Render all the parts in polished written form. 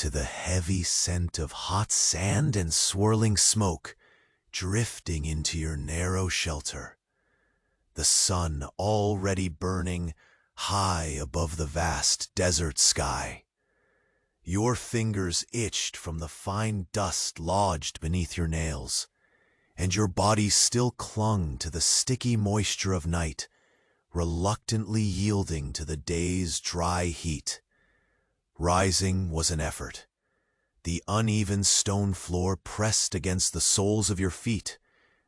to the heavy scent of hot sand and swirling smoke drifting into your narrow shelter. The sun already burning high above the vast desert sky. Your fingers itched from the fine dust lodged beneath your nails, and your body still clung to the sticky moisture of night, reluctantly yielding to the day's dry heat. Rising was an effort. The uneven stone floor pressed against the soles of your feet,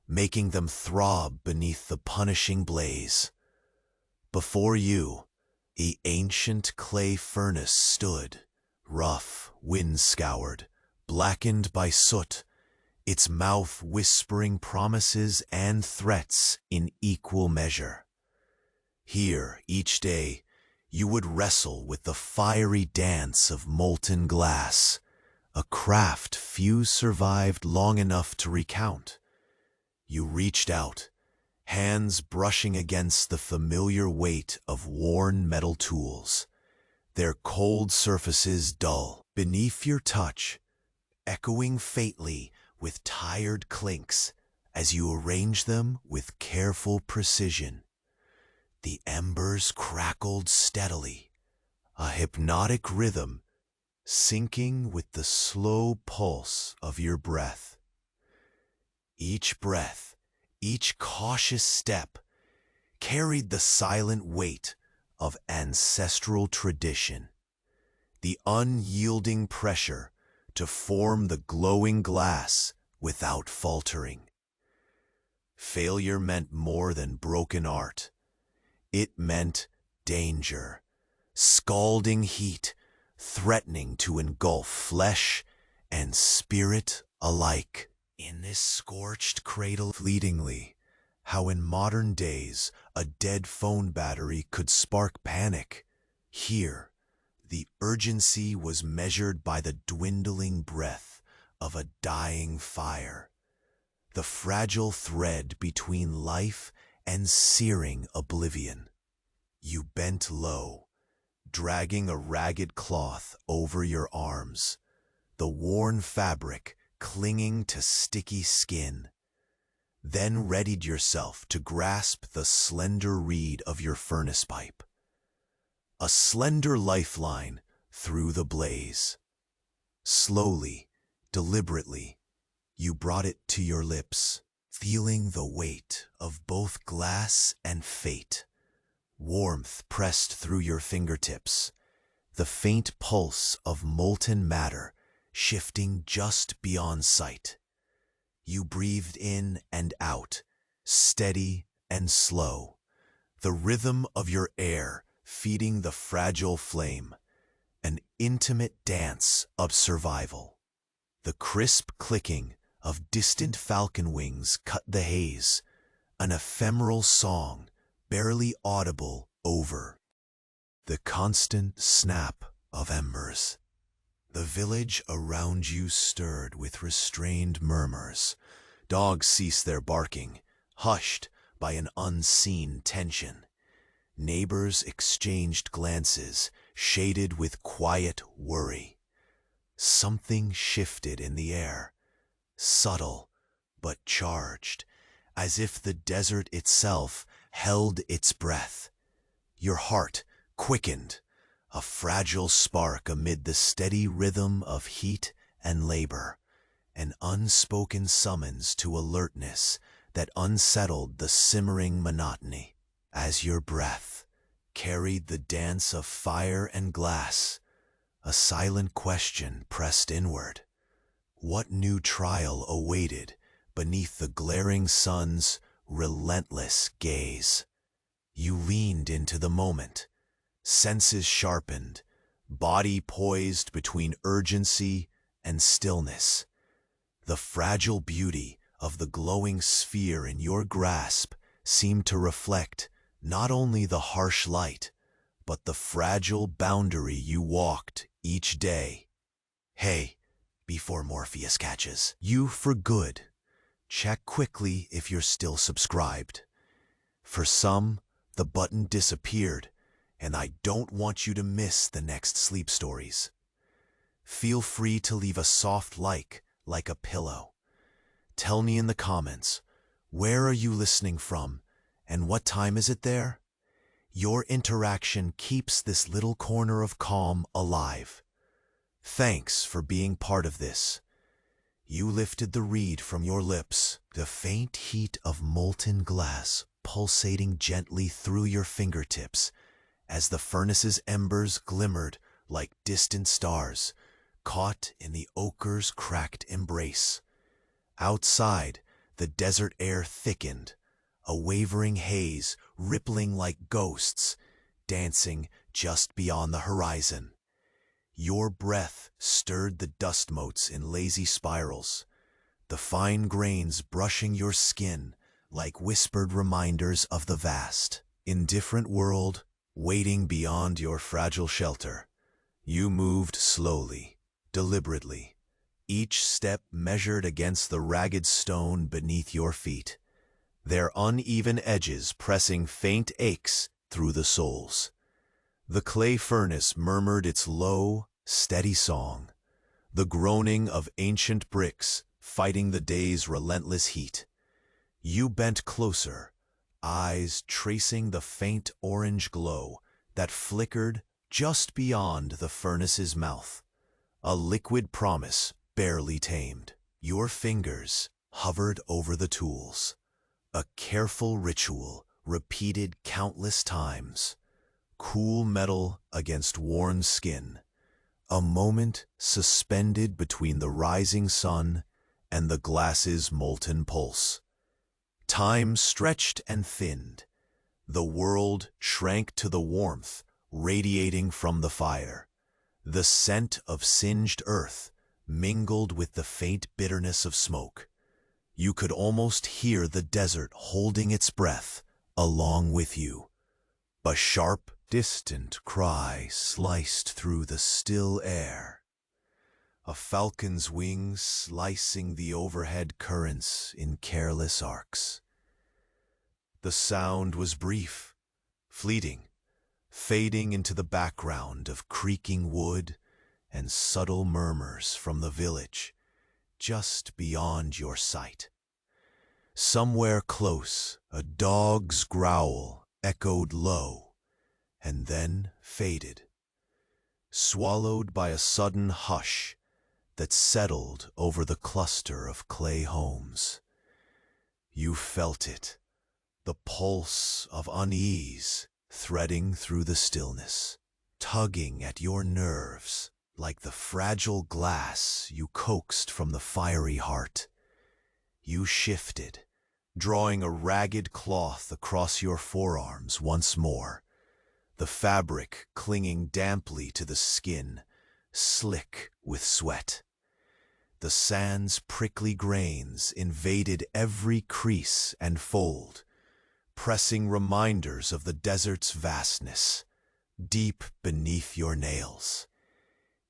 making them throb beneath the punishing blaze. Before you, the ancient clay furnace stood, rough, wind-scoured, blackened by soot, its mouth whispering promises and threats in equal measure. Here, each day, you would wrestle with the fiery dance of molten glass, a craft few survived long enough to recount. You reached out, hands brushing against the familiar weight of worn metal tools, their cold surfaces dull beneath your touch, echoing faintly with tired clinks as you arrange them with careful precision. The embers crackled steadily, a hypnotic rhythm syncing with the slow pulse of your breath. Each breath, each cautious step, carried the silent weight of ancestral tradition, the unyielding pressure to form the glowing glass without faltering. Failure meant more than broken art. It meant danger, scalding heat, threatening to engulf flesh and spirit alike. In this scorched cradle, fleetingly, how in modern days a dead phone battery could spark panic. Here, the urgency was measured by the dwindling breath of a dying fire, the fragile thread between life and searing oblivion. You bent low, dragging a ragged cloth over your arms, the worn fabric clinging to sticky skin, then readied yourself to grasp the slender reed of your furnace pipe, a slender lifeline through the blaze. Slowly, deliberately, you brought it to your lips, feeling the weight of both glass and fate. Warmth pressed through your fingertips, the faint pulse of molten matter shifting just beyond sight. You breathed in and out, steady and slow, the rhythm of your air feeding the fragile flame, an intimate dance of survival. The crisp clicking of distant falcon wings cut the haze, an ephemeral song barely audible over the constant snap of embers. The village around you stirred with restrained murmurs. Dogs ceased their barking, hushed by an unseen tension. Neighbors exchanged glances, shaded with quiet worry. Something shifted in the air, subtle but charged, as if the desert itself held its breath. Your heart quickened, a fragile spark amid the steady rhythm of heat and labor, an unspoken summons to alertness that unsettled the simmering monotony. As your breath carried the dance of fire and glass, a silent question pressed inward. What new trial awaited beneath the glaring sun's relentless gaze? You leaned into the moment, senses sharpened, body poised between urgency and stillness. The fragile beauty of the glowing sphere in your grasp seemed to reflect not only the harsh light, but the fragile boundary you walked each day. Hey, before Morpheus catches you for good, check quickly if you're still subscribed. For some, the button disappeared, and I don't want you to miss the next sleep stories. Feel free to leave a soft like a pillow. Tell me in the comments, where are you listening from, and what time is it there? Your interaction keeps this little corner of calm alive. Thanks for being part of this. You lifted the reed from your lips, the faint heat of molten glass pulsating gently through your fingertips as the furnace's embers glimmered like distant stars, caught in the ochre's cracked embrace. Outside, the desert air thickened, a wavering haze rippling like ghosts, dancing just beyond the horizon. Your breath stirred the dust motes in lazy spirals, the fine grains brushing your skin like whispered reminders of the vast, indifferent world waiting beyond your fragile shelter. You moved slowly, deliberately, each step measured against the ragged stone beneath your feet, their uneven edges pressing faint aches through the soles. The clay furnace murmured its low, steady song, the groaning of ancient bricks fighting the day's relentless heat. You bent closer, eyes tracing the faint orange glow that flickered just beyond the furnace's mouth, a liquid promise barely tamed. Your fingers hovered over the tools, a careful ritual repeated countless times. Cool metal against worn skin, a moment suspended between the rising sun and the glass's molten pulse. Time stretched and thinned. The world shrank to the warmth radiating from the fire. The scent of singed earth mingled with the faint bitterness of smoke. You could almost hear the desert holding its breath along with you. A sharp, distant cry sliced through the still air. A falcon's wings slicing the overhead currents in careless arcs. The sound was brief, fleeting, fading into the background of creaking wood and subtle murmurs from the village, just beyond your sight. Somewhere close, a dog's growl echoed low, and then faded, swallowed by a sudden hush that settled over the cluster of clay homes. You felt it, the pulse of unease threading through the stillness, tugging at your nerves like the fragile glass you coaxed from the fiery heart. You shifted, drawing a ragged cloth across your forearms once more, the fabric clinging damply to the skin, slick with sweat. The sand's prickly grains invaded every crease and fold, pressing reminders of the desert's vastness, deep beneath your nails.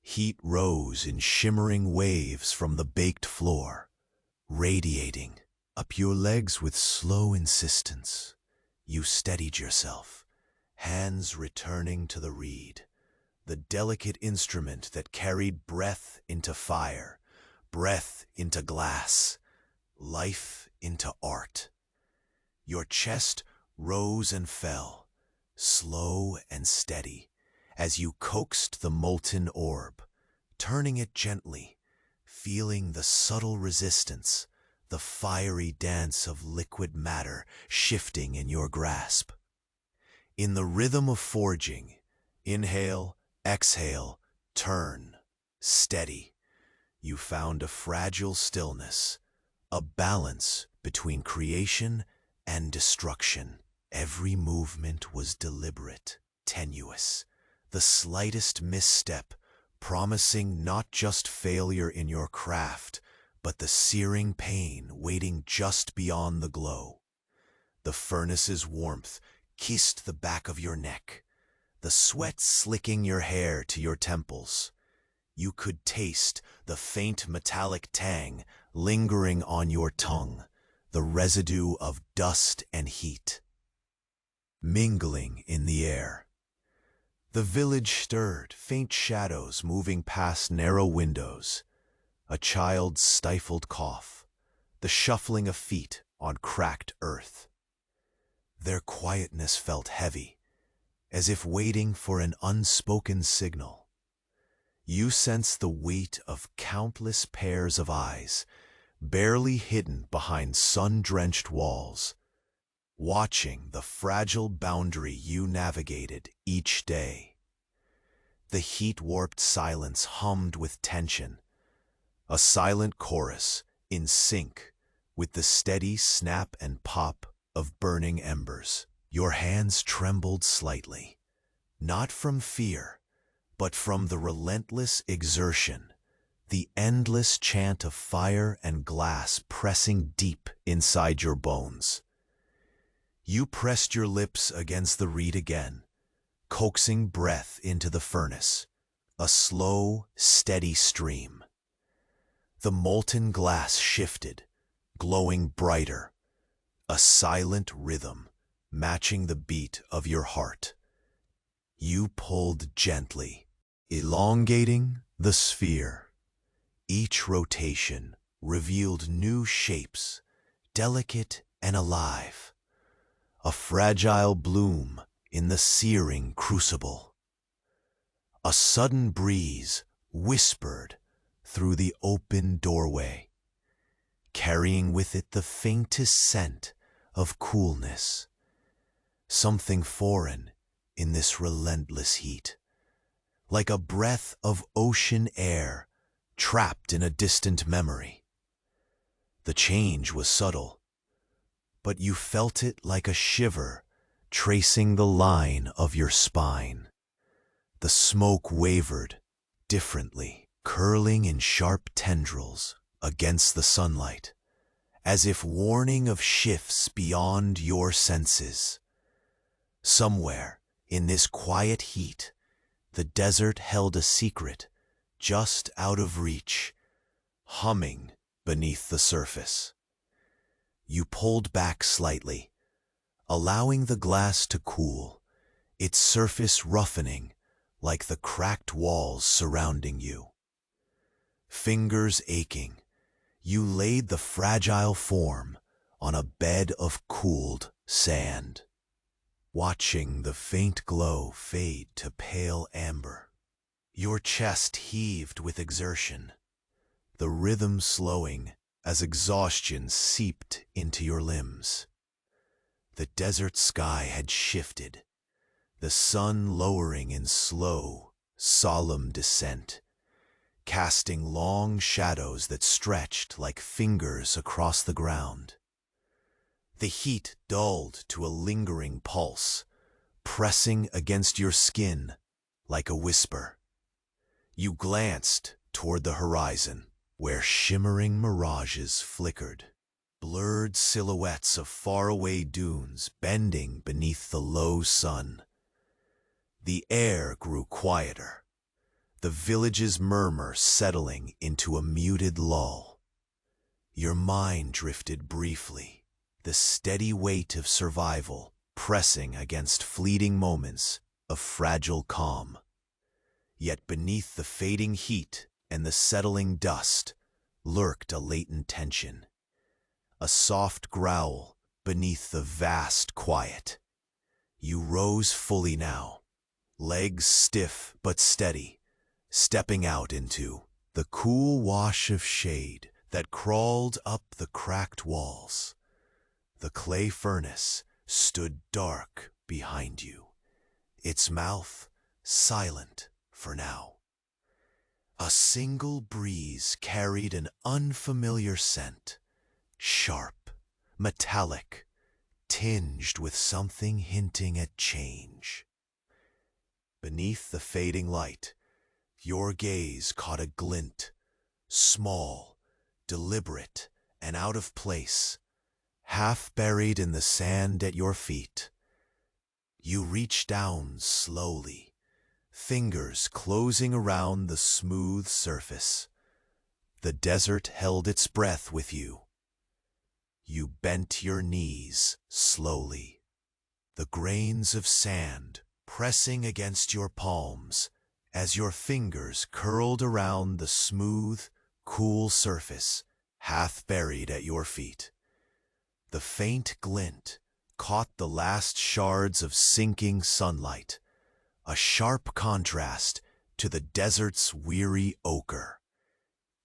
Heat rose in shimmering waves from the baked floor, radiating up your legs with slow insistence. You steadied yourself, hands returning to the reed, the delicate instrument that carried breath into fire, breath into glass, life into art. Your chest rose and fell, slow and steady, as you coaxed the molten orb, turning it gently, feeling the subtle resistance, the fiery dance of liquid matter shifting in your grasp. In the rhythm of forging, inhale, exhale, turn, steady, you found a fragile stillness, a balance between creation and destruction. Every movement was deliberate, tenuous, the slightest misstep promising not just failure in your craft, but the searing pain waiting just beyond the glow. The furnace's warmth kissed the back of your neck, the sweat slicking your hair to your temples. You could taste the faint metallic tang lingering on your tongue, the residue of dust and heat, mingling in the air. The village stirred, faint shadows moving past narrow windows, a child's stifled cough, the shuffling of feet on cracked earth. Their quietness felt heavy, as if waiting for an unspoken signal. You sensed the weight of countless pairs of eyes, barely hidden behind sun-drenched walls, watching the fragile boundary you navigated each day. The heat-warped silence hummed with tension, a silent chorus in sync with the steady snap and pop of burning embers. Your hands trembled slightly, not from fear, but from the relentless exertion, the endless chant of fire and glass pressing deep inside your bones. You pressed your lips against the reed again, coaxing breath into the furnace, a slow, steady stream. The molten glass shifted, glowing brighter, a silent rhythm matching the beat of your heart. You pulled gently, elongating the sphere. Each rotation revealed new shapes, delicate and alive, a fragile bloom in the searing crucible. A sudden breeze whispered through the open doorway, carrying with it the faintest scent of coolness, something foreign in this relentless heat, like a breath of ocean air trapped in a distant memory. The change was subtle, but you felt it like a shiver tracing the line of your spine. The smoke wavered differently, curling in sharp tendrils against the sunlight, as if warning of shifts beyond your senses. Somewhere in this quiet heat, the desert held a secret just out of reach, humming beneath the surface. You pulled back slightly, allowing the glass to cool, its surface roughening like the cracked walls surrounding you. Fingers aching, you laid the fragile form on a bed of cooled sand, watching the faint glow fade to pale amber. Your chest heaved with exertion, the rhythm slowing as exhaustion seeped into your limbs. The desert sky had shifted, the sun lowering in slow, solemn descent, casting long shadows that stretched like fingers across the ground. The heat dulled to a lingering pulse, pressing against your skin like a whisper. You glanced toward the horizon, where shimmering mirages flickered, blurred silhouettes of faraway dunes bending beneath the low sun. The air grew quieter, the village's murmur settling into a muted lull. Your mind drifted briefly, the steady weight of survival pressing against fleeting moments of fragile calm. Yet beneath the fading heat and the settling dust lurked a latent tension, a soft growl beneath the vast quiet. You rose fully now, legs stiff but steady, stepping out into the cool wash of shade that crawled up the cracked walls. The clay furnace stood dark behind you, its mouth silent for now. A single breeze carried an unfamiliar scent, sharp, metallic, tinged with something hinting at change. Beneath the fading light, your gaze caught a glint, small, deliberate, and out of place, half buried in the sand at your feet. You reached down slowly, fingers closing around the smooth surface. The desert held its breath with you. You bent your knees slowly, the grains of sand pressing against your palms as your fingers curled around the smooth, cool surface half buried at your feet. The faint glint caught the last shards of sinking sunlight, a sharp contrast to the desert's weary ochre.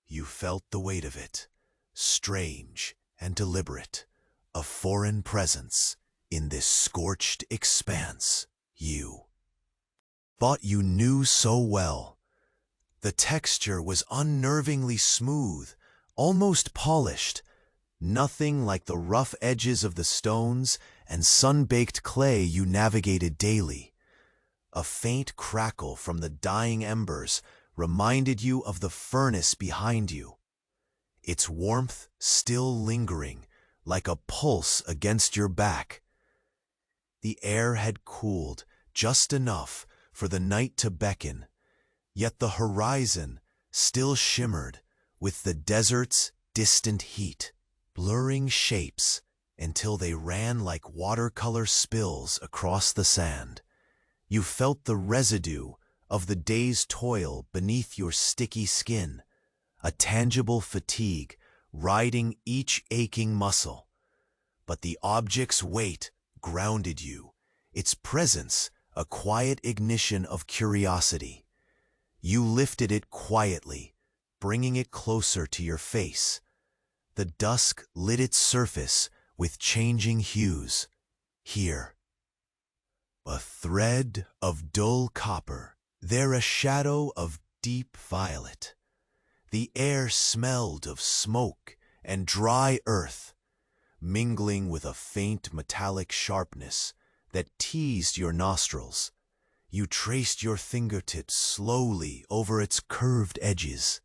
You felt the weight of it, strange and deliberate, a foreign presence in this scorched expanse you thought you knew so well. The texture was unnervingly smooth, almost polished, nothing like the rough edges of the stones and sun-baked clay you navigated daily. A faint crackle from the dying embers reminded you of the furnace behind you, its warmth still lingering like a pulse against your back. The air had cooled just enough for the night to beckon, yet the horizon still shimmered with the desert's distant heat, blurring shapes until they ran like watercolor spills across the sand. You felt the residue of the day's toil beneath your sticky skin, a tangible fatigue riding each aching muscle. But the object's weight grounded you, its presence a quiet ignition of curiosity. You lifted it quietly, bringing it closer to your face. The dusk lit its surface with changing hues. Here, a thread of dull copper, there a shadow of deep violet. The air smelled of smoke and dry earth, mingling with a faint metallic sharpness that teased your nostrils. You traced your fingertips slowly over its curved edges,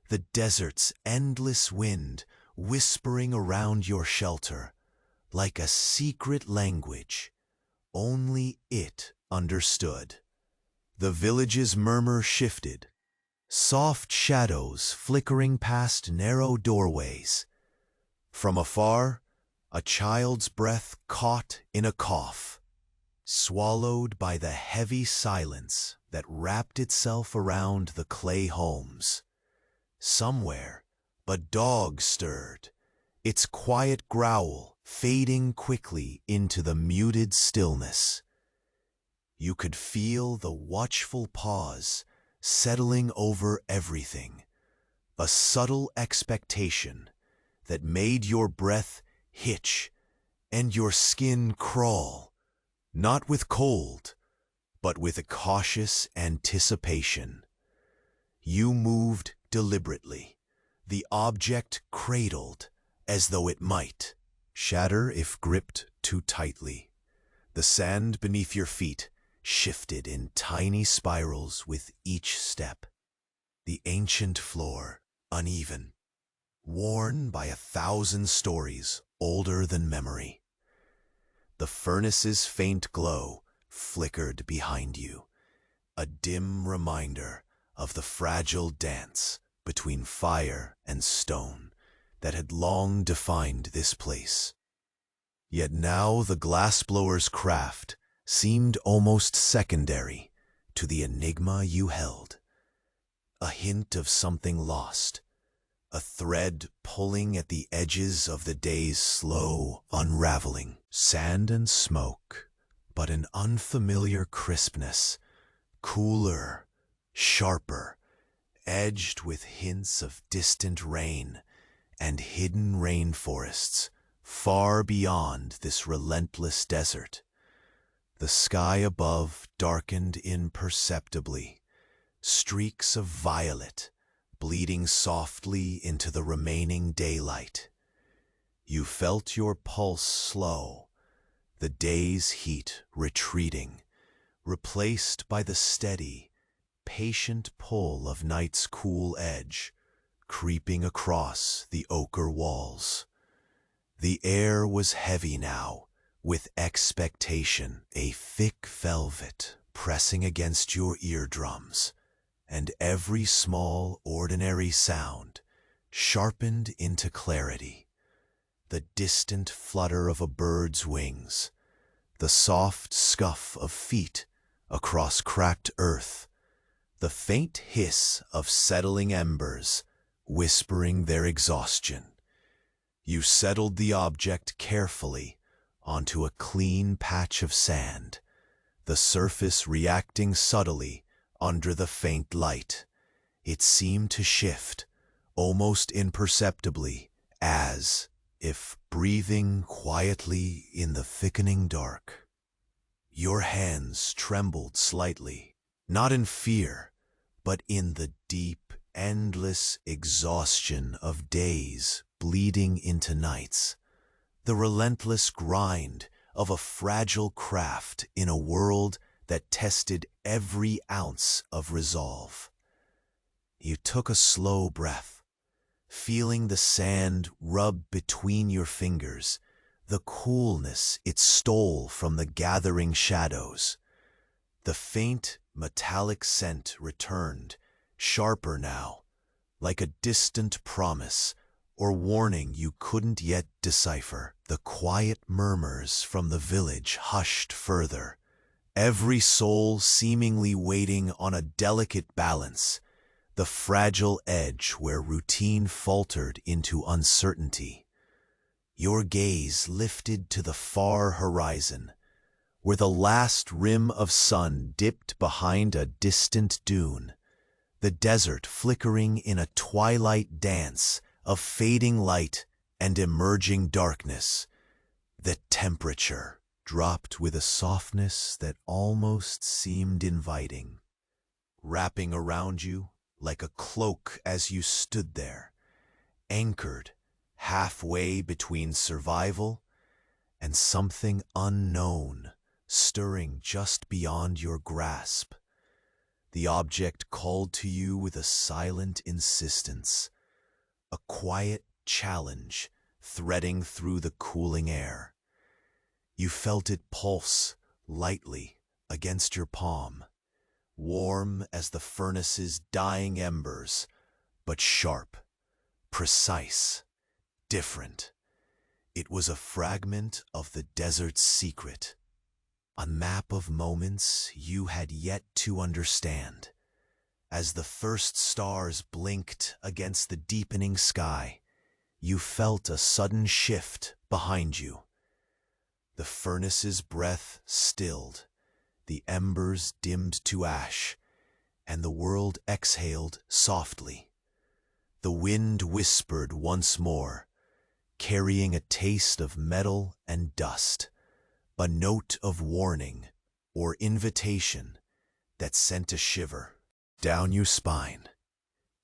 the desert's endless wind whispering around your shelter, like a secret language only it understood. The village's murmur shifted, soft shadows flickering past narrow doorways. From afar, a child's breath caught in a cough, swallowed by the heavy silence that wrapped itself around the clay homes. Somewhere, a dog stirred, its quiet growl fading quickly into the muted stillness. You could feel the watchful pause settling over everything, a subtle expectation that made your breath hitch and your skin crawl, not with cold, but with a cautious anticipation. You moved deliberately, the object cradled as though it might shatter if gripped too tightly. The sand beneath your feet shifted in tiny spirals with each step, the ancient floor uneven, worn by 1,000 stories older than memory. The furnace's faint glow flickered behind you, a dim reminder of the fragile dance between fire and stone that had long defined this place. Yet now the glassblower's craft seemed almost secondary to the enigma you held. A hint of something lost, a thread pulling at the edges of the day's slow unraveling. Sand and smoke, but an unfamiliar crispness, cooler, sharper, edged with hints of distant rain and hidden rainforests far beyond this relentless desert. The sky above darkened imperceptibly, streaks of violet bleeding softly into the remaining daylight. You felt your pulse slow, the day's heat retreating, replaced by the steady, patient pull of night's cool edge, creeping across the ochre walls. The air was heavy now, with expectation, a thick velvet pressing against your eardrums, and every small, ordinary sound sharpened into clarity. The distant flutter of a bird's wings, the soft scuff of feet across cracked earth, the faint hiss of settling embers, whispering their exhaustion. You settled the object carefully onto a clean patch of sand, the surface reacting subtly under the faint light. It seemed to shift, almost imperceptibly, as if breathing quietly in the thickening dark. Your hands trembled slightly, not in fear, but in the deep, endless exhaustion of days bleeding into nights, the relentless grind of a fragile craft in a world that tested every ounce of resolve. You took a slow breath, feeling the sand rub between your fingers, the coolness it stole from the gathering shadows. The faint, metallic scent returned, sharper now, like a distant promise or warning you couldn't yet decipher. The quiet murmurs from the village hushed further, every soul seemingly waiting on a delicate balance, the fragile edge where routine faltered into uncertainty. Your gaze lifted to the far horizon, where the last rim of sun dipped behind a distant dune, the desert flickering in a twilight dance of fading light and emerging darkness. The temperature dropped with a softness that almost seemed inviting, wrapping around you like a cloak as you stood there, anchored halfway between survival and something unknown stirring just beyond your grasp. The object called to you with a silent insistence, a quiet challenge threading through the cooling air. You felt it pulse lightly against your palm, warm as the furnace's dying embers, but sharp, precise, different. It was a fragment of the desert's secret, a map of moments you had yet to understand. As the first stars blinked against the deepening sky, you felt a sudden shift behind you. The furnace's breath stilled, the embers dimmed to ash, and the world exhaled softly. The wind whispered once more, carrying a taste of metal and dust, a note of warning or invitation that sent a shiver down your spine.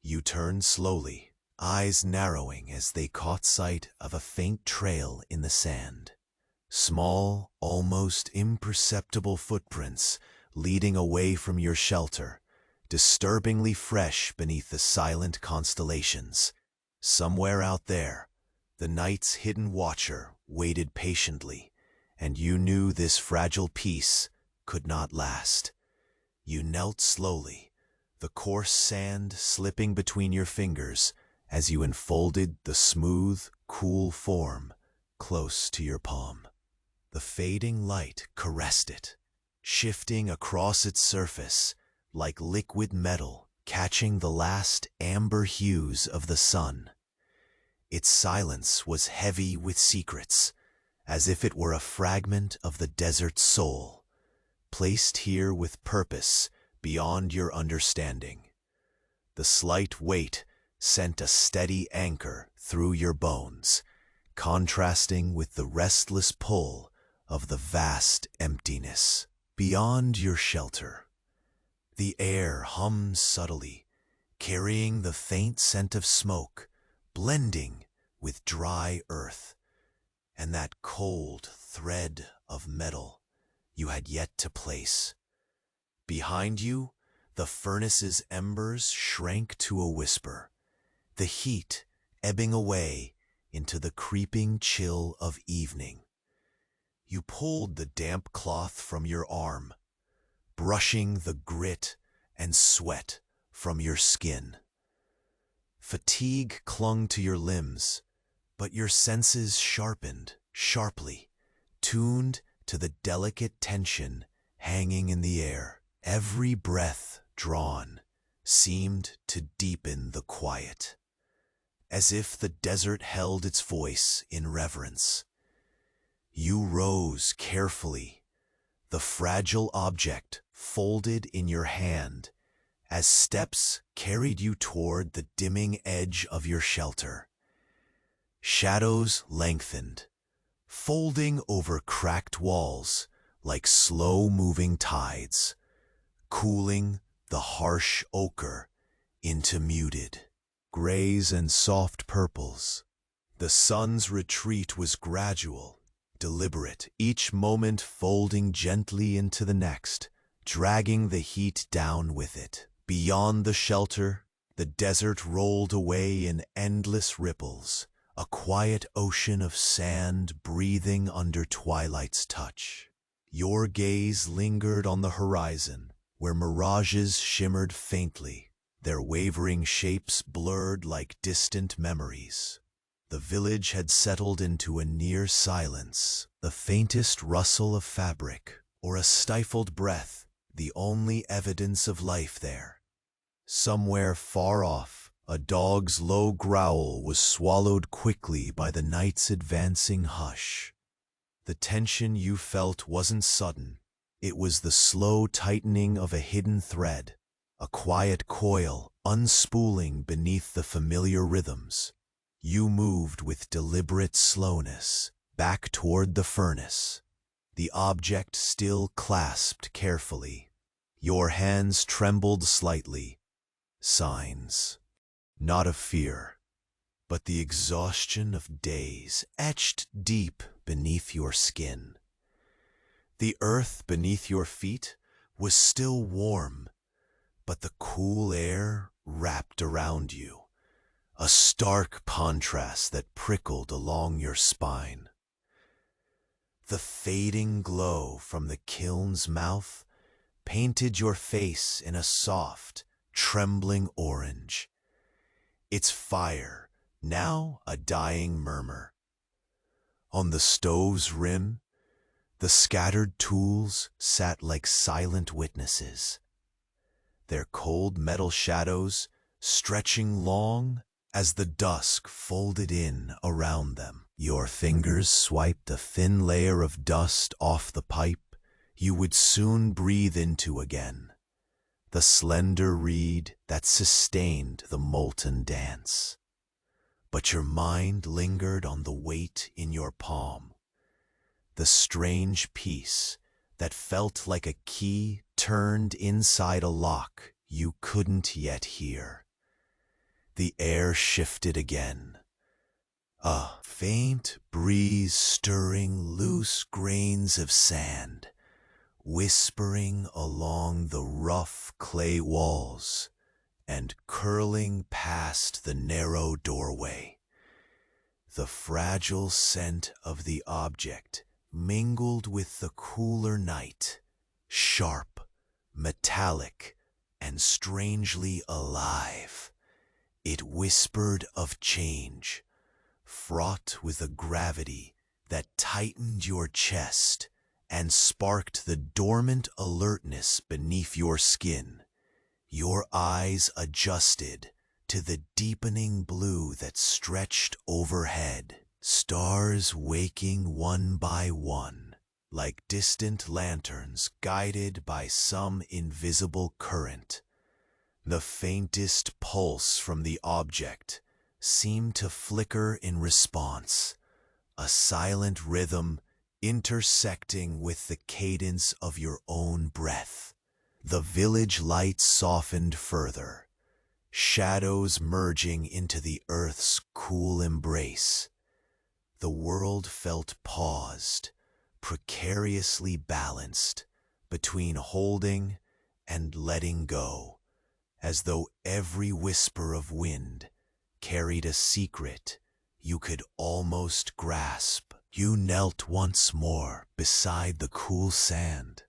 You turned slowly, eyes narrowing as they caught sight of a faint trail in the sand. Small, almost imperceptible footprints leading away from your shelter, disturbingly fresh beneath the silent constellations. Somewhere out there, the night's hidden watcher waited patiently, and you knew this fragile peace could not last. You knelt slowly, the coarse sand slipping between your fingers as you enfolded the smooth, cool form close to your palm. The fading light caressed it, shifting across its surface like liquid metal catching the last amber hues of the sun. Its silence was heavy with secrets, as if it were a fragment of the desert's soul, placed here with purpose beyond your understanding. The slight weight sent a steady anchor through your bones, contrasting with the restless pull of the vast emptiness beyond your shelter. The air hummed subtly, carrying the faint scent of smoke, blending with dry earth, and that cold thread of metal you had yet to place. Behind you, the furnace's embers shrank to a whisper, the heat ebbing away into the creeping chill of evening. You pulled the damp cloth from your arm, brushing the grit and sweat from your skin. Fatigue clung to your limbs, but your senses sharpened sharply, tuned to the delicate tension hanging in the air. Every breath drawn seemed to deepen the quiet, as if the desert held its voice in reverence. You rose carefully, the fragile object folded in your hand as steps carried you toward the dimming edge of your shelter. Shadows lengthened, folding over cracked walls like slow-moving tides, cooling the harsh ochre into muted grays and soft purples. The sun's retreat was gradual, deliberate, each moment folding gently into the next, dragging the heat down with it. Beyond the shelter, the desert rolled away in endless ripples, a quiet ocean of sand breathing under twilight's touch. Your gaze lingered on the horizon, where mirages shimmered faintly, their wavering shapes blurred like distant memories. The village had settled into a near silence, the faintest rustle of fabric, or a stifled breath, the only evidence of life there. Somewhere far off, a dog's low growl was swallowed quickly by the night's advancing hush. The tension you felt wasn't sudden. It was the slow tightening of a hidden thread, a quiet coil unspooling beneath the familiar rhythms. You moved with deliberate slowness, back toward the furnace, the object still clasped carefully. Your hands trembled slightly, signs, not of fear, but the exhaustion of days etched deep beneath your skin. The earth beneath your feet was still warm, but the cool air wrapped around you, a stark contrast that prickled along your spine. The fading glow from the kiln's mouth painted your face in a soft, trembling orange, its fire now a dying murmur. On the stove's rim, the scattered tools sat like silent witnesses, their cold metal shadows stretching long as the dusk folded in around them. Your fingers swiped a thin layer of dust off the pipe you would soon breathe into again, the slender reed that sustained the molten dance. But your mind lingered on the weight in your palm, the strange peace that felt like a key turned inside a lock you couldn't yet hear. The air shifted again, a faint breeze stirring loose grains of sand, whispering along the rough clay walls and curling past the narrow doorway. The fragile scent of the object mingled with the cooler night, sharp, metallic, and strangely alive. It whispered of change, fraught with a gravity that tightened your chest and sparked the dormant alertness beneath your skin. Your eyes adjusted to the deepening blue that stretched overhead, stars waking one by one, like distant lanterns guided by some invisible current. The faintest pulse from the object seemed to flicker in response, a silent rhythm intersecting with the cadence of your own breath. The village lights softened further, shadows merging into the earth's cool embrace. The world felt paused, precariously balanced between holding and letting go, as though every whisper of wind carried a secret you could almost grasp. You knelt once more beside the cool sand,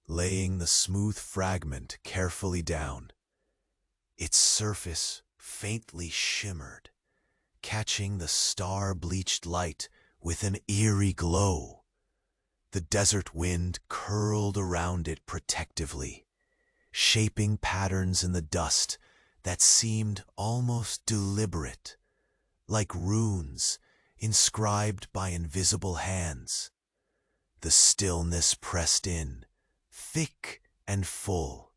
laying the smooth fragment carefully down. Its surface faintly shimmered, catching the star-bleached light with an eerie glow. The desert wind curled around it protectively, shaping patterns in the dust that seemed almost deliberate, like runes inscribed by invisible hands. The stillness pressed in, thick and full,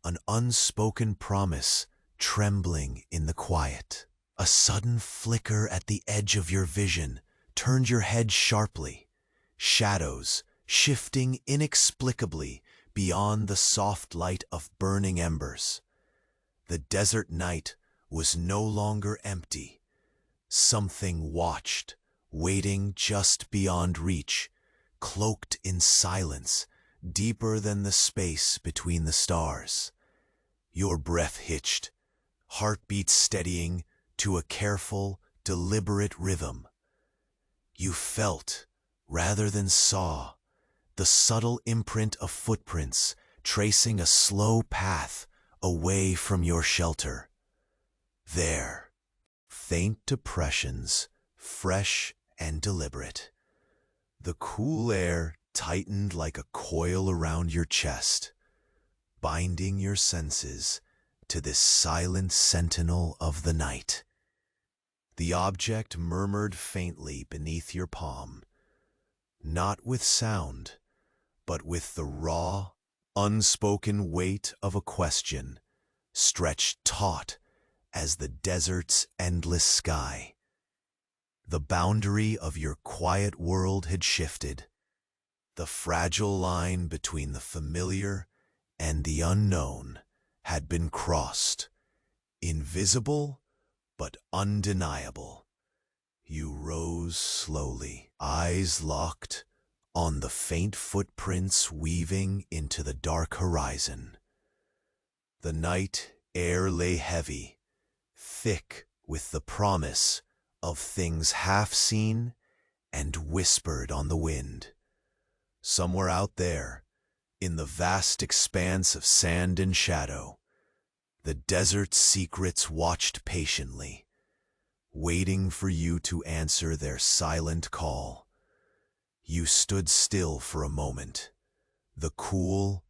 an unspoken promise trembling in the quiet. A sudden flicker at the edge of your vision turned your head sharply, shadows shifting inexplicably beyond the soft light of burning embers. The desert night was no longer empty. Something watched, waiting just beyond reach, cloaked in silence deeper than the space between the stars. Your breath hitched, heartbeat steadying to a careful, deliberate rhythm. You felt, rather than saw, the subtle imprint of footprints tracing a slow path away from your shelter. There, faint depressions, fresh and deliberate. The cool air tightened like a coil around your chest, binding your senses to this silent sentinel of the night. The object murmured faintly beneath your palm, not with sound, but with the raw, unspoken weight of a question stretched taut as the desert's endless sky. The boundary of your quiet world had shifted. The fragile line between the familiar and the unknown had been crossed, invisible but undeniable. You rose slowly, eyes locked on the faint footprints weaving into the dark horizon. The night air lay heavy, thick with the promise of things half seen and whispered on the wind. Somewhere out there, in the vast expanse of sand and shadow, the desert's secrets watched patiently, waiting for you to answer their silent call. You stood still for a moment, the cool,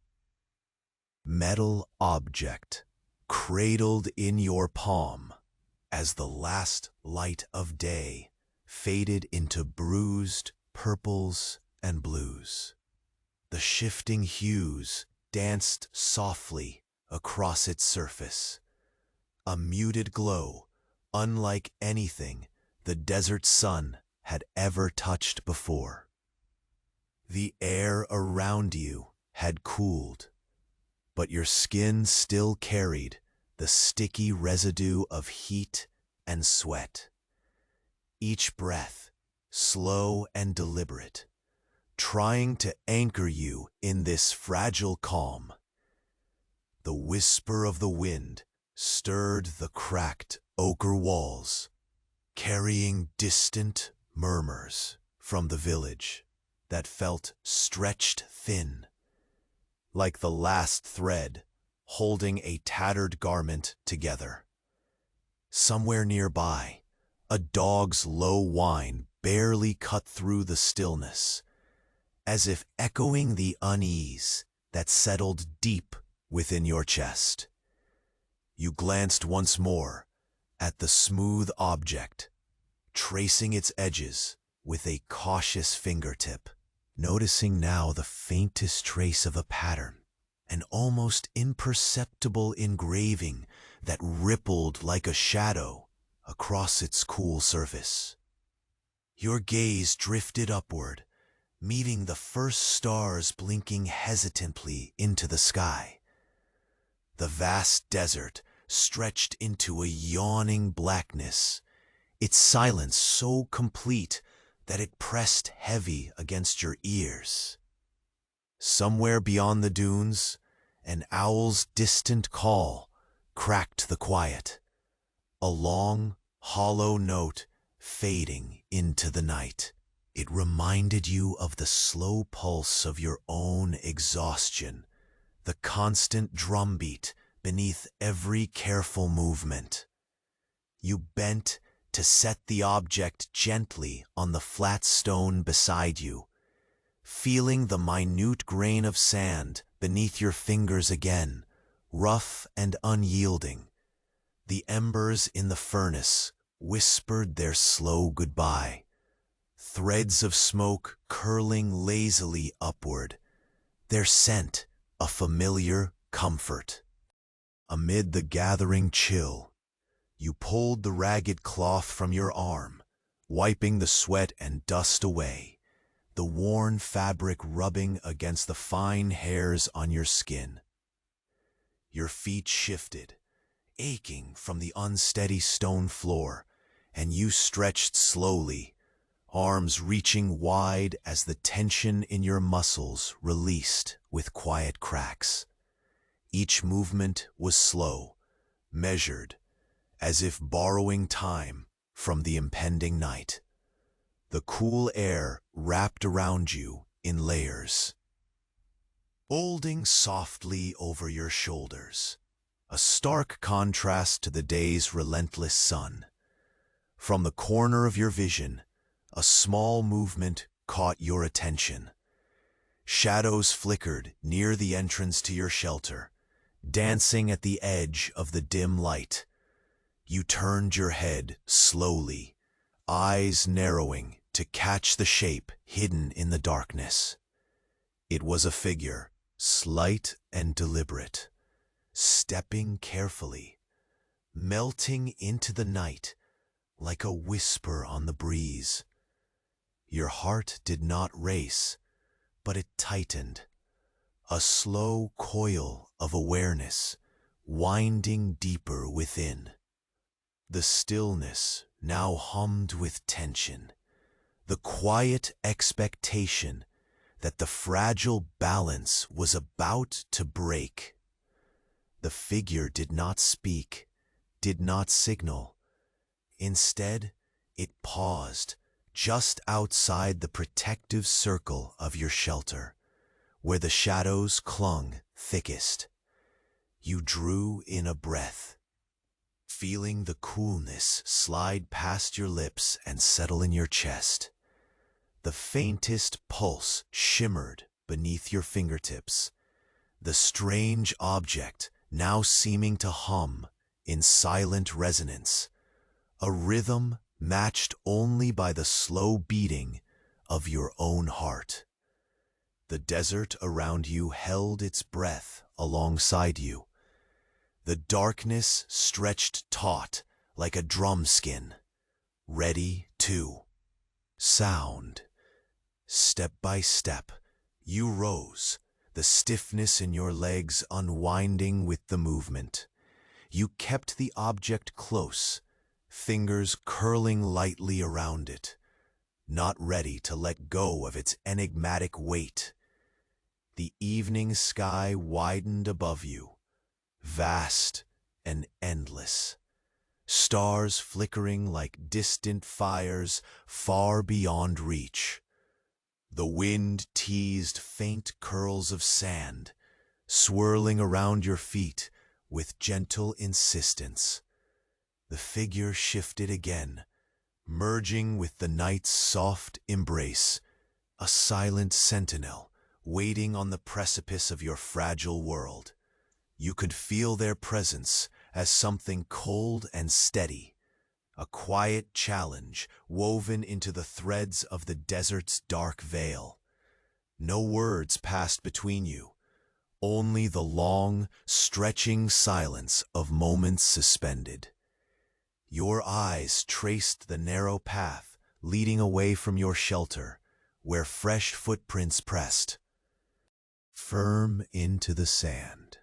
metal object cradled in your palm as the last light of day faded into bruised purples and blues. The shifting hues danced softly across its surface, a muted glow unlike anything the desert sun had ever touched before. The air around you had cooled, but your skin still carried the sticky residue of heat and sweat. Each breath, slow and deliberate, trying to anchor you in this fragile calm. The whisper of the wind stirred the cracked ochre walls, carrying distant murmurs from the village that felt stretched thin, like the last thread holding a tattered garment together. Somewhere nearby, a dog's low whine barely cut through the stillness, as if echoing the unease that settled deep within your chest. You glanced once more at the smooth object, tracing its edges with a cautious fingertip, noticing now the faintest trace of a pattern, an almost imperceptible engraving that rippled like a shadow across its cool surface. Your gaze drifted upward, meeting the first stars blinking hesitantly into the sky. The vast desert stretched into a yawning blackness, its silence so complete that it pressed heavy against your ears. Somewhere beyond the dunes, an owl's distant call cracked the quiet, a long, hollow note fading into the night. It reminded you of the slow pulse of your own exhaustion, the constant drumbeat beneath every careful movement. You bent to set the object gently on the flat stone beside you, feeling the minute grain of sand beneath your fingers again, rough and unyielding. The embers in the furnace whispered their slow goodbye, threads of smoke curling lazily upward, their scent a familiar comfort. Amid the gathering chill, you pulled the ragged cloth from your arm, wiping the sweat and dust away, the worn fabric rubbing against the fine hairs on your skin. Your feet shifted, aching from the unsteady stone floor, and you stretched slowly, arms reaching wide as the tension in your muscles released with quiet cracks. Each movement was slow, measured, as if borrowing time from the impending night. The cool air wrapped around you in layers, folding softly over your shoulders, a stark contrast to the day's relentless sun. From the corner of your vision, a small movement caught your attention. Shadows flickered near the entrance to your shelter, dancing at the edge of the dim light. You turned your head slowly, eyes narrowing to catch the shape hidden in the darkness. It was a figure, slight and deliberate, stepping carefully, melting into the night like a whisper on the breeze. Your heart did not race, but it tightened, a slow coil of awareness winding deeper within. The stillness now hummed with tension, the quiet expectation that the fragile balance was about to break. The figure did not speak, did not signal. Instead, it paused just outside the protective circle of your shelter, where the shadows clung thickest. You drew in a breath, feeling the coolness slide past your lips and settle in your chest. The faintest pulse shimmered beneath your fingertips, the strange object now seeming to hum in silent resonance, a rhythm matched only by the slow beating of your own heart. The desert around you held its breath alongside you. The darkness stretched taut like a drum skin, ready to sound. Step by step, you rose, the stiffness in your legs unwinding with the movement. You kept the object close, fingers curling lightly around it, not ready to let go of its enigmatic weight. The evening sky widened above you, vast and endless, stars flickering like distant fires far beyond reach. The wind teased faint curls of sand, swirling around your feet with gentle insistence. The figure shifted again, merging with the night's soft embrace, a silent sentinel waiting on the precipice of your fragile world. You could feel their presence as something cold and steady, a quiet challenge woven into the threads of the desert's dark veil. No words passed between you, only the long, stretching silence of moments suspended. Your eyes traced the narrow path leading away from your shelter, where fresh footprints pressed firm into the sand.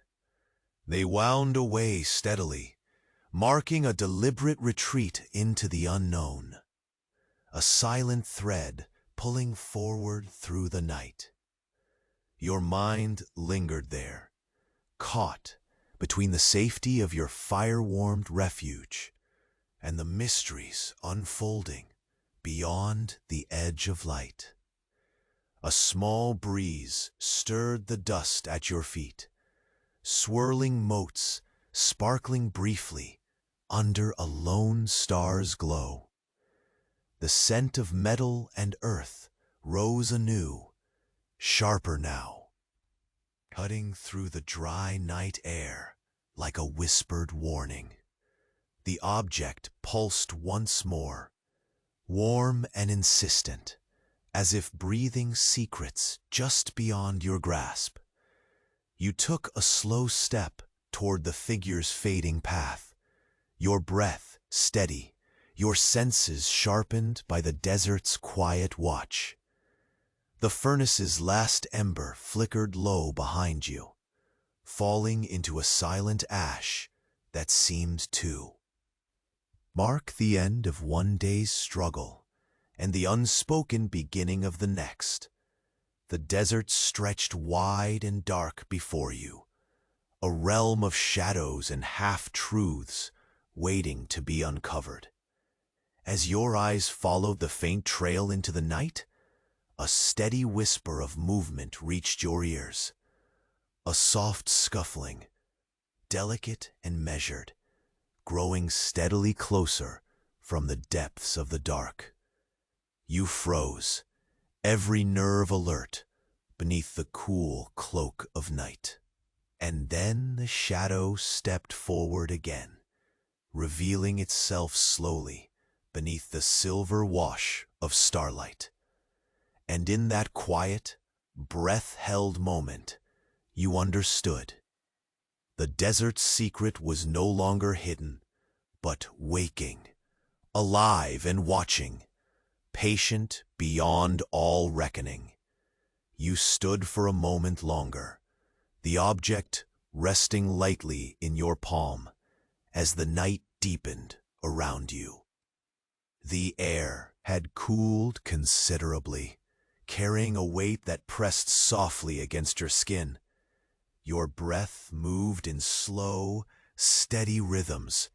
They wound away steadily, marking a deliberate retreat into the unknown, a silent thread pulling forward through the night. Your mind lingered there, caught between the safety of your fire-warmed refuge and the mysteries unfolding beyond the edge of light. A small breeze stirred the dust at your feet, swirling motes sparkling briefly under a lone star's glow. The scent of metal and earth rose anew, sharper now, cutting through the dry night air. like a whispered warning. The object pulsed once more, warm and insistent, as if breathing secrets just beyond your grasp. You took a slow step toward the figure's fading path, your breath steady, your senses sharpened by the desert's quiet watch. The furnace's last ember flickered low behind you, falling into a silent ash that seemed to mark the end of one day's struggle and the unspoken beginning of the next. The desert stretched wide and dark before you, a realm of shadows and half-truths waiting to be uncovered. As your eyes followed the faint trail into the night, a steady whisper of movement reached your ears. A soft scuffling, delicate and measured, growing steadily closer from the depths of the dark. You froze, every nerve alert, beneath the cool cloak of night. And then the shadow stepped forward again, revealing itself slowly beneath the silver wash of starlight. And in that quiet, breath-held moment, you understood. The desert's secret was no longer hidden, but waking, alive and watching, patient beyond all reckoning. You stood for a moment longer, the object resting lightly in your palm as the night deepened around you. The air had cooled considerably, carrying a weight that pressed softly against your skin. Your breath moved in slow, steady rhythms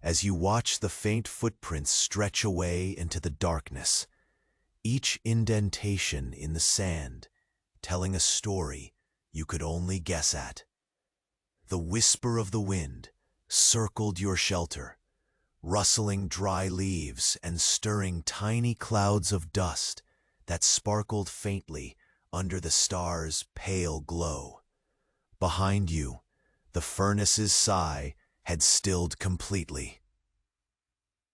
as you watched the faint footprints stretch away into the darkness, each indentation in the sand telling a story you could only guess at. The whisper of the wind circled your shelter, rustling dry leaves and stirring tiny clouds of dust that sparkled faintly under the stars' pale glow. Behind you, the furnace's sigh had stilled completely,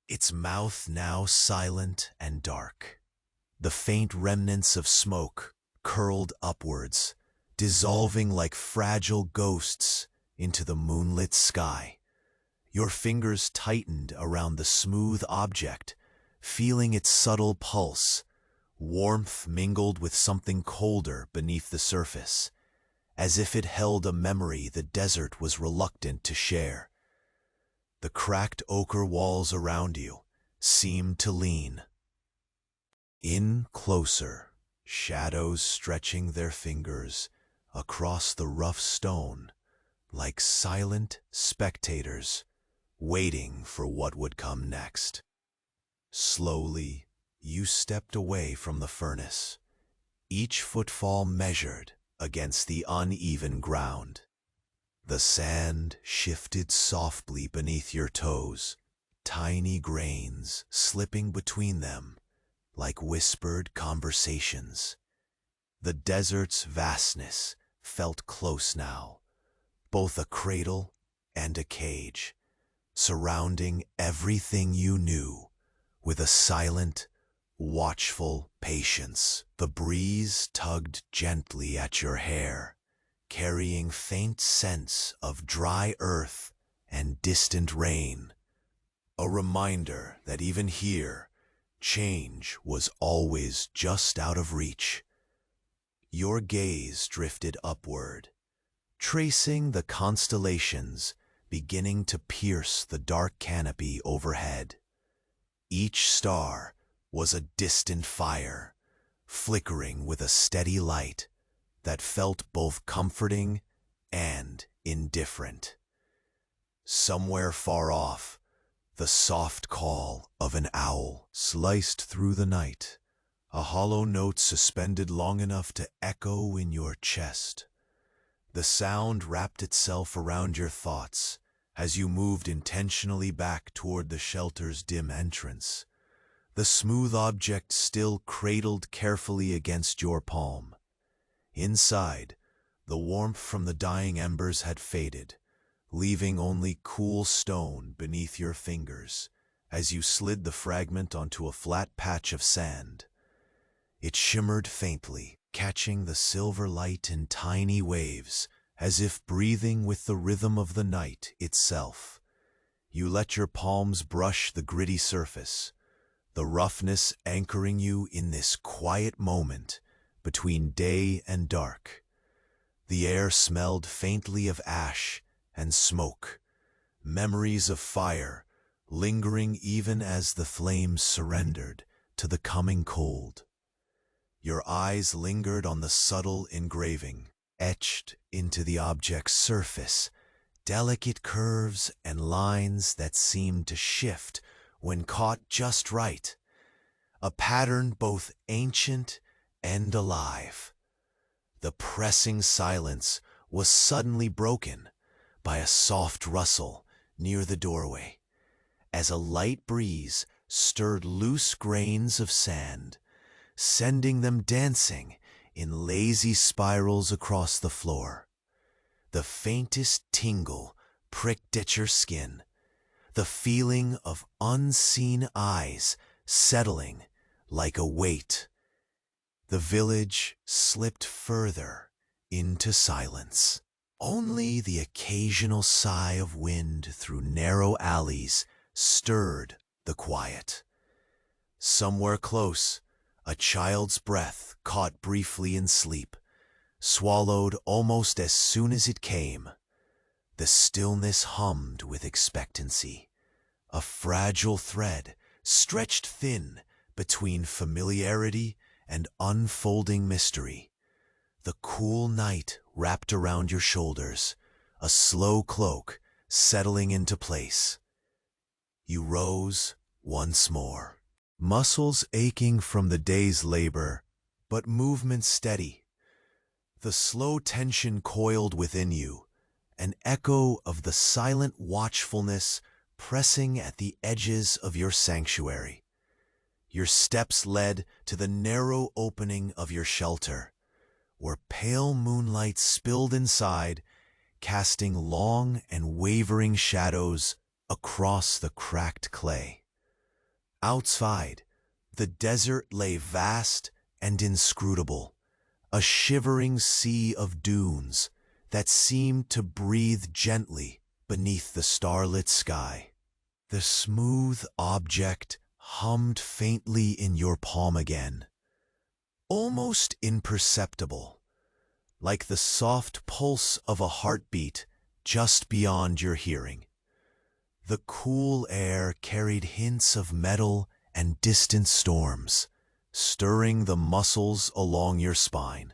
its mouth now silent and dark. The faint remnants of smoke curled upwards, dissolving like fragile ghosts into the moonlit sky. Your fingers tightened around the smooth object, feeling its subtle pulse, warmth mingled with something colder beneath the surface, as if it held a memory the desert was reluctant to share. The cracked ochre walls around you seemed to lean in closer, shadows stretching their fingers across the rough stone like silent spectators waiting for what would come next. Slowly, you stepped away from the furnace, each footfall measured against the uneven ground. The sand shifted softly beneath your toes, tiny grains slipping between them like whispered conversations. The desert's vastness felt close now, both a cradle and a cage, surrounding everything you knew with a silent, watchful patience. The breeze tugged gently at your hair, carrying faint scents of dry earth and distant rain, a reminder that even here, change was always just out of reach. Your gaze drifted upward, tracing the constellations beginning to pierce the dark canopy overhead. Each star was a distant fire, flickering with a steady light that felt both comforting and indifferent. Somewhere far off, the soft call of an owl sliced through the night, a hollow note suspended long enough to echo in your chest. The sound wrapped itself around your thoughts as you moved intentionally back toward the shelter's dim entrance, the smooth object still cradled carefully against your palm. Inside, the warmth from the dying embers had faded, leaving only cool stone beneath your fingers as you slid the fragment onto a flat patch of sand. It shimmered faintly, catching the silver light in tiny waves, as if breathing with the rhythm of the night itself. You let your palms brush the gritty surface, the roughness anchoring you in this quiet moment between day and dark. The air smelled faintly of ash and smoke, memories of fire lingering even as the flames surrendered to the coming cold. Your eyes lingered on the subtle engraving, etched into the object's surface, delicate curves and lines that seemed to shift when caught just right, a pattern both ancient and alive. The pressing silence was suddenly broken by a soft rustle near the doorway, as a light breeze stirred loose grains of sand, sending them dancing in lazy spirals across the floor. The faintest tingle pricked at your skin, the feeling of unseen eyes settling like a weight. The village slipped further into silence. Only the occasional sigh of wind through narrow alleys stirred the quiet. Somewhere close, a child's breath caught briefly in sleep, swallowed almost as soon as it came. The stillness hummed with expectancy, a fragile thread stretched thin between familiarity and unfolding mystery. The cool night wrapped around your shoulders, a slow cloak settling into place. You rose once more, muscles aching from the day's labor, but movement steady. The slow tension coiled within you, an echo of the silent watchfulness pressing at the edges of your sanctuary. Your steps led to the narrow opening of your shelter, where pale moonlight spilled inside, casting long and wavering shadows across the cracked clay. Outside, the desert lay vast and inscrutable, a shivering sea of dunes that seemed to breathe gently beneath the starlit sky. The smooth object hummed faintly in your palm again, almost imperceptible, like the soft pulse of a heartbeat just beyond your hearing. The cool air carried hints of metal and distant storms, stirring the muscles along your spine.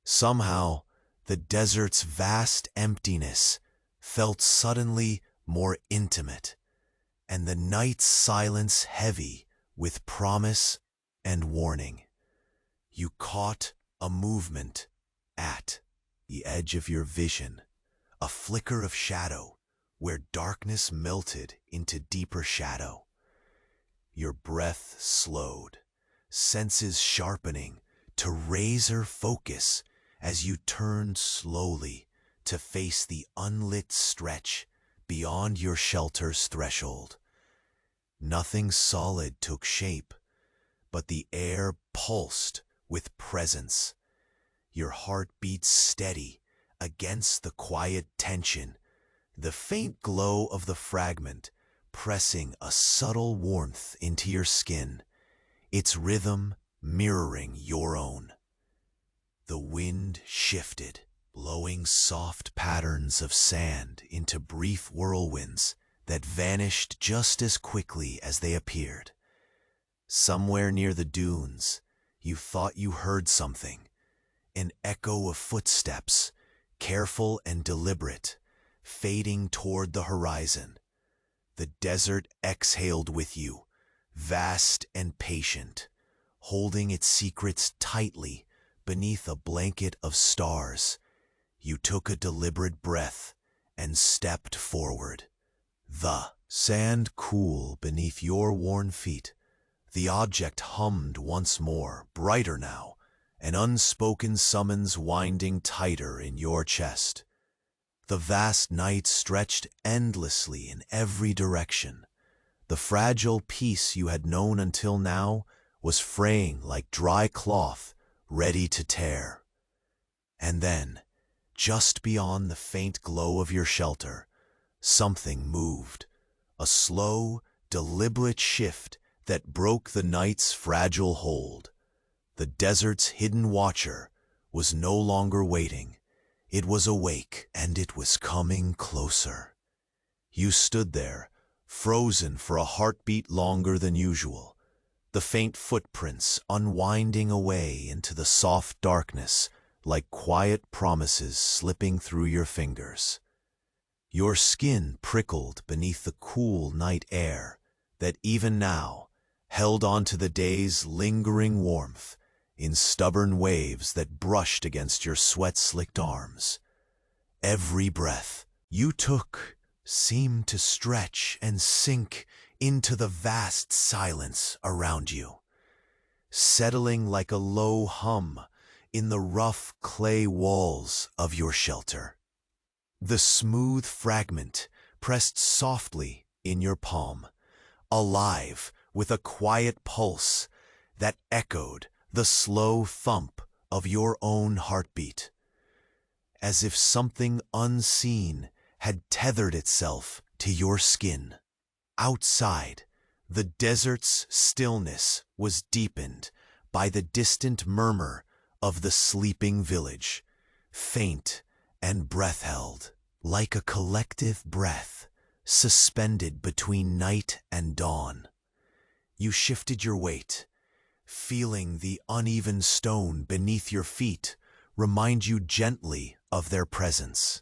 Somehow, the desert's vast emptiness felt suddenly more intimate, and the night's silence heavy with promise and warning. You caught a movement at the edge of your vision, a flicker of shadow where darkness melted into deeper shadow. Your breath slowed, senses sharpening to razor focus as you turned slowly to face the unlit stretch beyond your shelter's threshold. Nothing solid took shape, but the air pulsed with presence. Your heart beat steady against the quiet tension, the faint glow of the fragment pressing a subtle warmth into your skin, its rhythm mirroring your own. The wind shifted, blowing soft patterns of sand into brief whirlwinds that vanished just as quickly as they appeared. Somewhere near the dunes, you thought you heard something, an echo of footsteps, careful and deliberate, fading toward the horizon. The desert exhaled with you, vast and patient, holding its secrets tightly beneath a blanket of stars. You took a deliberate breath and stepped forward. The sand cool beneath your worn feet. The object hummed once more, brighter now, an unspoken summons winding tighter in your chest. The vast night stretched endlessly in every direction. The fragile peace you had known until now was fraying like dry cloth, ready to tear. And then, just beyond the faint glow of your shelter, something moved, a slow, deliberate shift that broke the night's fragile hold. The desert's hidden watcher was no longer waiting. It was awake, and it was coming closer. You stood there, frozen for a heartbeat longer than usual, the faint footprints unwinding away into the soft darkness like quiet promises slipping through your fingers. Your skin prickled beneath the cool night air that even now held on to the day's lingering warmth in stubborn waves that brushed against your sweat-slicked arms. Every breath you took seemed to stretch and sink into the vast silence around you, settling like a low hum in the rough clay walls of your shelter. The smooth fragment pressed softly in your palm, alive with a quiet pulse that echoed the slow thump of your own heartbeat, as if something unseen had tethered itself to your skin. Outside, the desert's stillness was deepened by the distant murmur of the sleeping village, faint and breath-held, like a collective breath suspended between night and dawn. You shifted your weight, feeling the uneven stone beneath your feet remind you gently of their presence.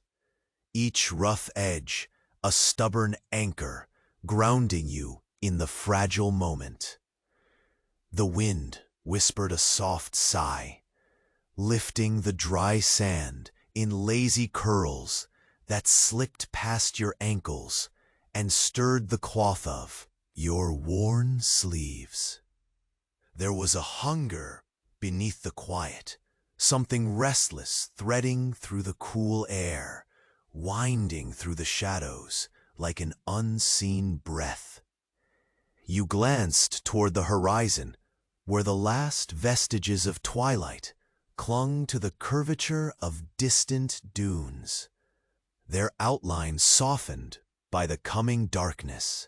Each rough edge, a stubborn anchor, grounding you in the fragile moment. The wind whispered a soft sigh, lifting the dry sand in lazy curls that slicked past your ankles and stirred the cloth of your worn sleeves. There was a hunger beneath the quiet, something restless threading through the cool air, winding through the shadows like an unseen breath. You glanced toward the horizon, where the last vestiges of twilight clung to the curvature of distant dunes, their outlines softened by the coming darkness,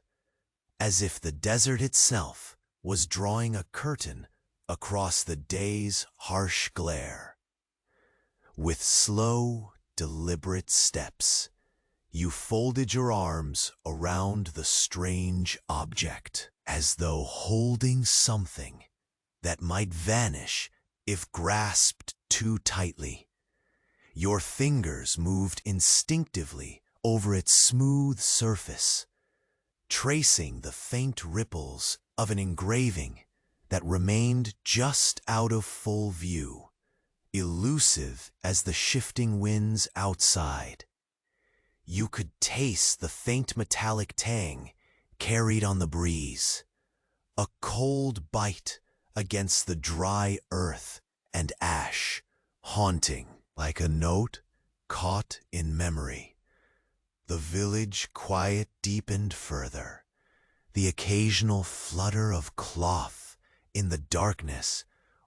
as if the desert itself was drawing a curtain across the day's harsh glare. With slow, deliberate steps, you folded your arms around the strange object, as though holding something that might vanish if grasped too tightly. Your fingers moved instinctively over its smooth surface, tracing the faint ripples of an engraving that remained just out of full view, elusive as the shifting winds outside. You could taste the faint metallic tang carried on the breeze, a cold bite against the dry earth and ash, haunting like a note caught in memory. The village quiet deepened further, the occasional flutter of cloth in the darkness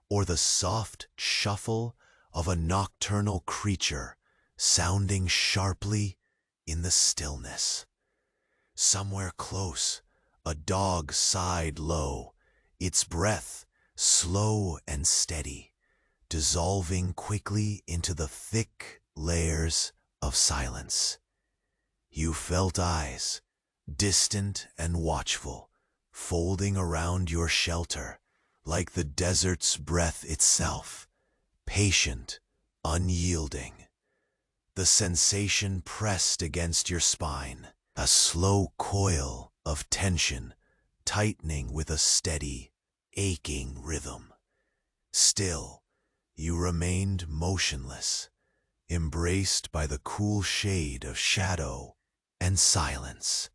or the soft shuffle of a nocturnal creature sounding sharply in the stillness. Somewhere close, a dog sighed low, its breath slow and steady, dissolving quickly into the thick layers of silence. You felt eyes, distant and watchful, folding around your shelter like the desert's breath itself, patient, unyielding. The sensation pressed against your spine, a slow coil of tension, tightening with a steady, aching rhythm. Still, you remained motionless, embraced by the cool shade of shadow and silence,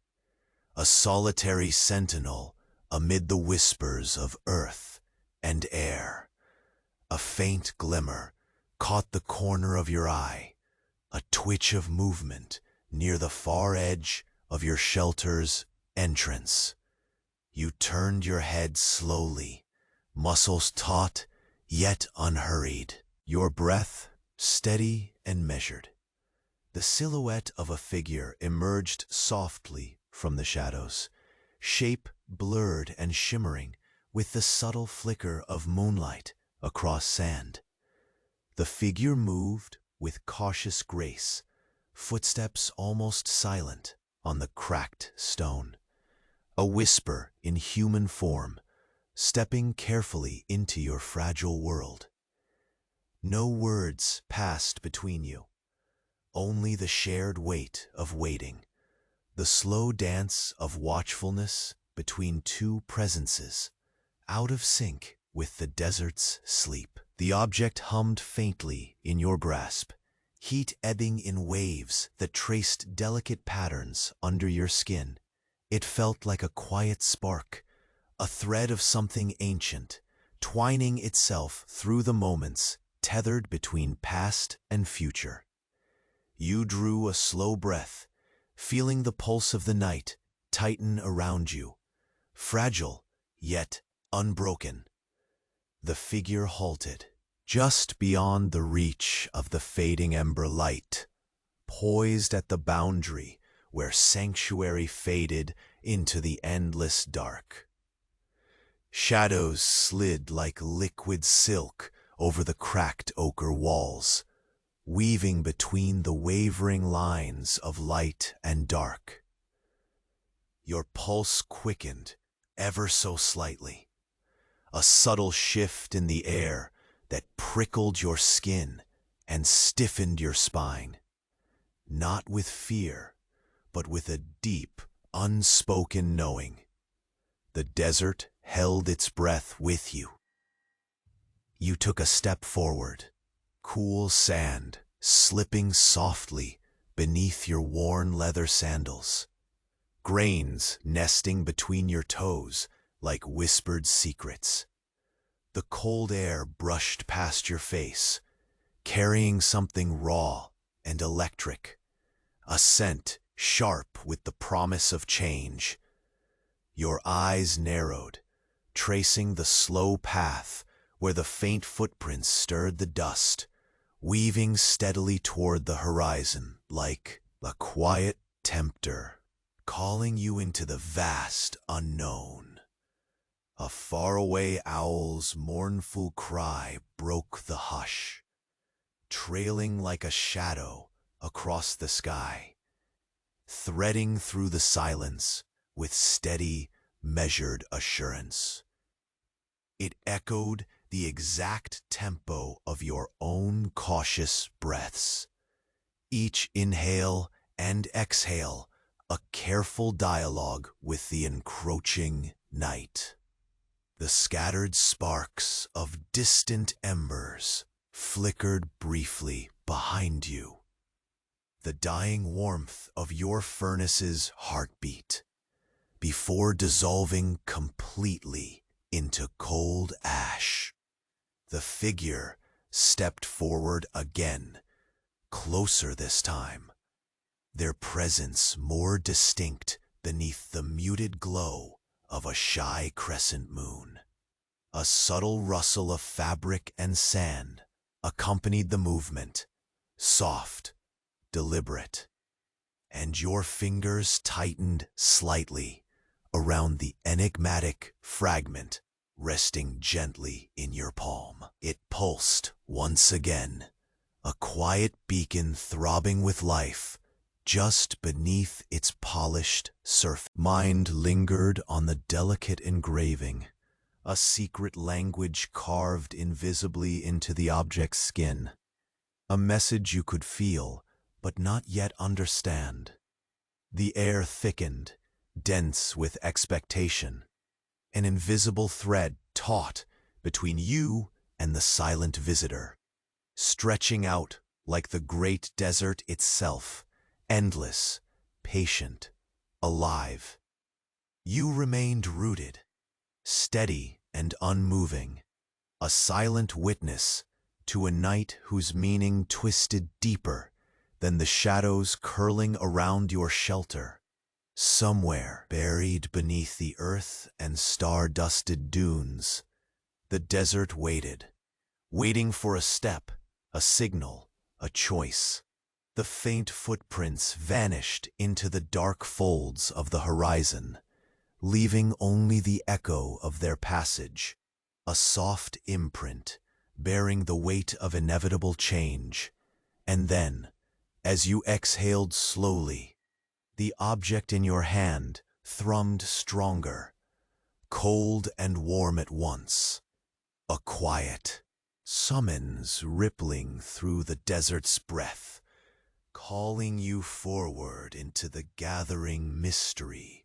a solitary sentinel amid the whispers of earth and air. A faint glimmer caught the corner of your eye, a twitch of movement near the far edge of your shelter's entrance. You turned your head slowly, muscles taut yet unhurried, your breath steady and measured. The silhouette of a figure emerged softly from the shadows, shape blurred and shimmering with the subtle flicker of moonlight across sand. The figure moved with cautious grace, footsteps almost silent on the cracked stone. A whisper in human form, stepping carefully into your fragile world. No words passed between you, only the shared weight of waiting, the slow dance of watchfulness between two presences, out of sync with the desert's sleep. The object hummed faintly in your grasp, heat ebbing in waves that traced delicate patterns under your skin. It felt like a quiet spark, a thread of something ancient, twining itself through the moments tethered between past and future. You drew a slow breath, feeling the pulse of the night tighten around you, fragile yet unbroken. The figure halted, just beyond the reach of the fading ember light, poised at the boundary where sanctuary faded into the endless dark. Shadows slid like liquid silk over the cracked ochre walls, weaving between the wavering lines of light and dark. Your pulse quickened ever so slightly, a subtle shift in the air that prickled your skin and stiffened your spine, not with fear, but with a deep, unspoken knowing. The desert held its breath with you. You took a step forward, cool sand slipping softly beneath your worn leather sandals, grains nesting between your toes like whispered secrets. The cold air brushed past your face, carrying something raw and electric, a scent sharp with the promise of change. Your eyes narrowed, tracing the slow path where the faint footprints stirred the dust, weaving steadily toward the horizon like a quiet tempter, calling you into the vast unknown. A faraway owl's mournful cry broke the hush, trailing like a shadow across the sky, threading through the silence with steady, measured assurance. It echoed the exact tempo of your own cautious breaths. Each inhale and exhale, a careful dialogue with the encroaching night. The scattered sparks of distant embers flickered briefly behind you. The dying warmth of your furnace's heartbeat, before dissolving completely into cold ash. The figure stepped forward again, closer this time, their presence more distinct beneath the muted glow of a shy crescent moon. A subtle rustle of fabric and sand accompanied the movement, soft, deliberate, and your fingers tightened slightly around the enigmatic fragment resting gently in your palm. It pulsed once again, a quiet beacon throbbing with life just beneath its polished surface. Mind lingered on the delicate engraving, a secret language carved invisibly into the object's skin, a message you could feel but not yet understand. The air thickened, dense with expectation, an invisible thread taut between you and the silent visitor, stretching out like the great desert itself, endless, patient, alive. You remained rooted, steady and unmoving, a silent witness to a night whose meaning twisted deeper then the shadows curling around your shelter. Somewhere, buried beneath the earth and star-dusted dunes, the desert waited, waiting for a step, a signal, a choice. The faint footprints vanished into the dark folds of the horizon, leaving only the echo of their passage, a soft imprint bearing the weight of inevitable change. And then, as you exhaled slowly, the object in your hand thrummed stronger, cold and warm at once. A quiet summons rippling through the desert's breath, calling you forward into the gathering mystery.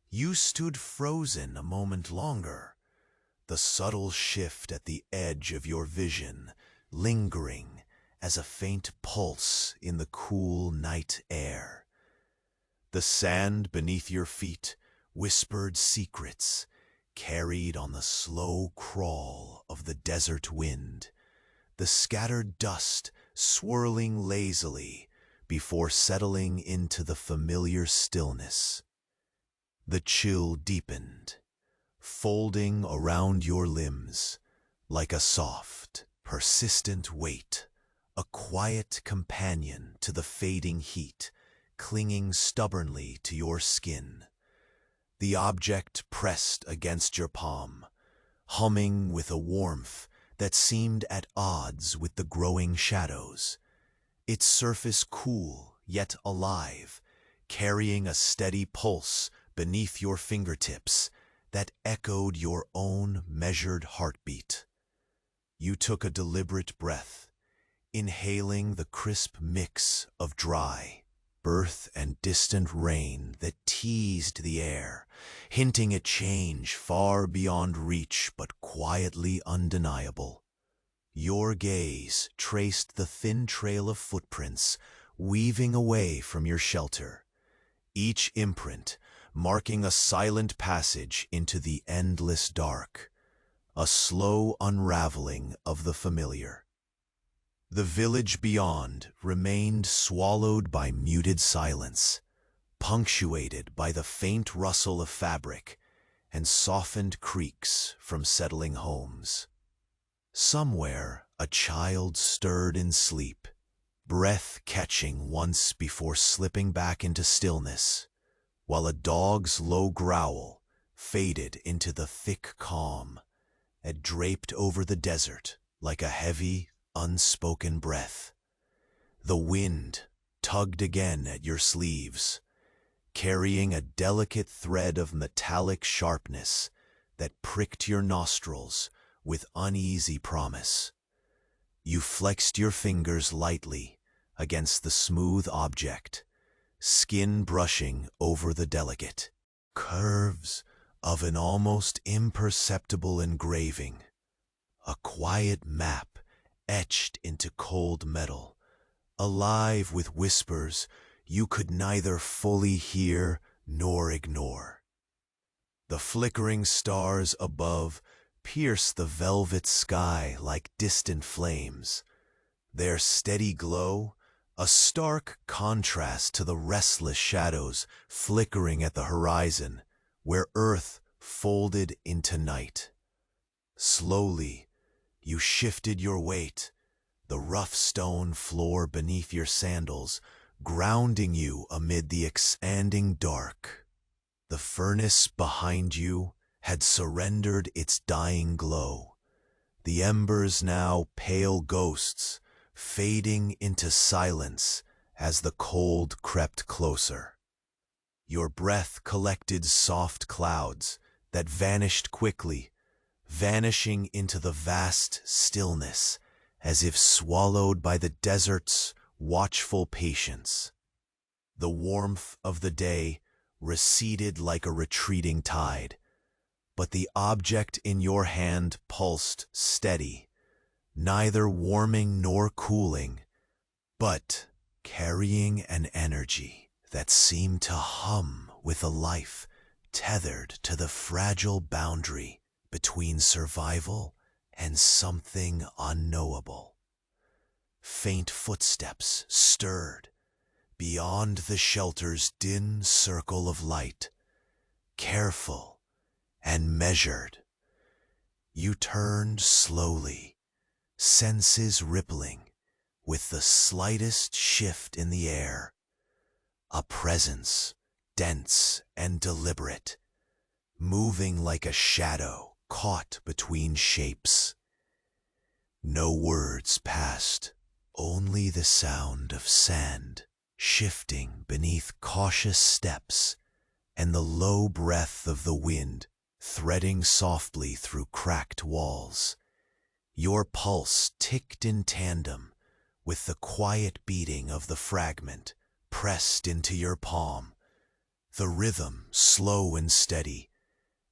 You stood frozen a moment longer, the subtle shift at the edge of your vision lingering as a faint pulse in the cool night air. The sand beneath your feet whispered secrets, carried on the slow crawl of the desert wind, the scattered dust swirling lazily before settling into the familiar stillness. The chill deepened, folding around your limbs like a soft, persistent weight, a quiet companion to the fading heat, clinging stubbornly to your skin. The object pressed against your palm, humming with a warmth that seemed at odds with the growing shadows, its surface cool yet alive, carrying a steady pulse beneath your fingertips that echoed your own measured heartbeat. You took a deliberate breath, inhaling the crisp mix of dry, earth and distant rain that teased the air, hinting at change far beyond reach but quietly undeniable. Your gaze traced the thin trail of footprints weaving away from your shelter, each imprint marking a silent passage into the endless dark, a slow unraveling of the familiar. The village beyond remained swallowed by muted silence, punctuated by the faint rustle of fabric and softened creaks from settling homes. Somewhere a child stirred in sleep, breath catching once before slipping back into stillness, while a dog's low growl faded into the thick calm that draped over the desert like a heavy, unspoken breath. The wind tugged again at your sleeves, carrying a delicate thread of metallic sharpness that pricked your nostrils with uneasy promise. You flexed your fingers lightly against the smooth object, skin brushing over the delicate curves of an almost imperceptible engraving, a quiet map etched into cold metal, alive with whispers you could neither fully hear nor ignore. The flickering stars above pierced the velvet sky like distant flames, their steady glow a stark contrast to the restless shadows flickering at the horizon, where earth folded into night. Slowly, you shifted your weight, the rough stone floor beneath your sandals grounding you amid the expanding dark. The furnace behind you had surrendered its dying glow, the embers now pale ghosts, fading into silence as the cold crept closer. Your breath collected soft clouds that vanished quickly, vanishing into the vast stillness as if swallowed by the desert's watchful patience. The warmth of the day receded like a retreating tide, but the object in your hand pulsed steady, neither warming nor cooling, but carrying an energy that seemed to hum with a life tethered to the fragile boundary between survival and something unknowable. Faint footsteps stirred beyond the shelter's dim circle of light. Careful and measured, you turned slowly, senses rippling with the slightest shift in the air. A presence, dense and deliberate, moving like a shadow caught between shapes. No words passed, only the sound of sand shifting beneath cautious steps and the low breath of the wind threading softly through cracked walls. Your pulse ticked in tandem with the quiet beating of the fragment pressed into your palm, the rhythm slow and steady,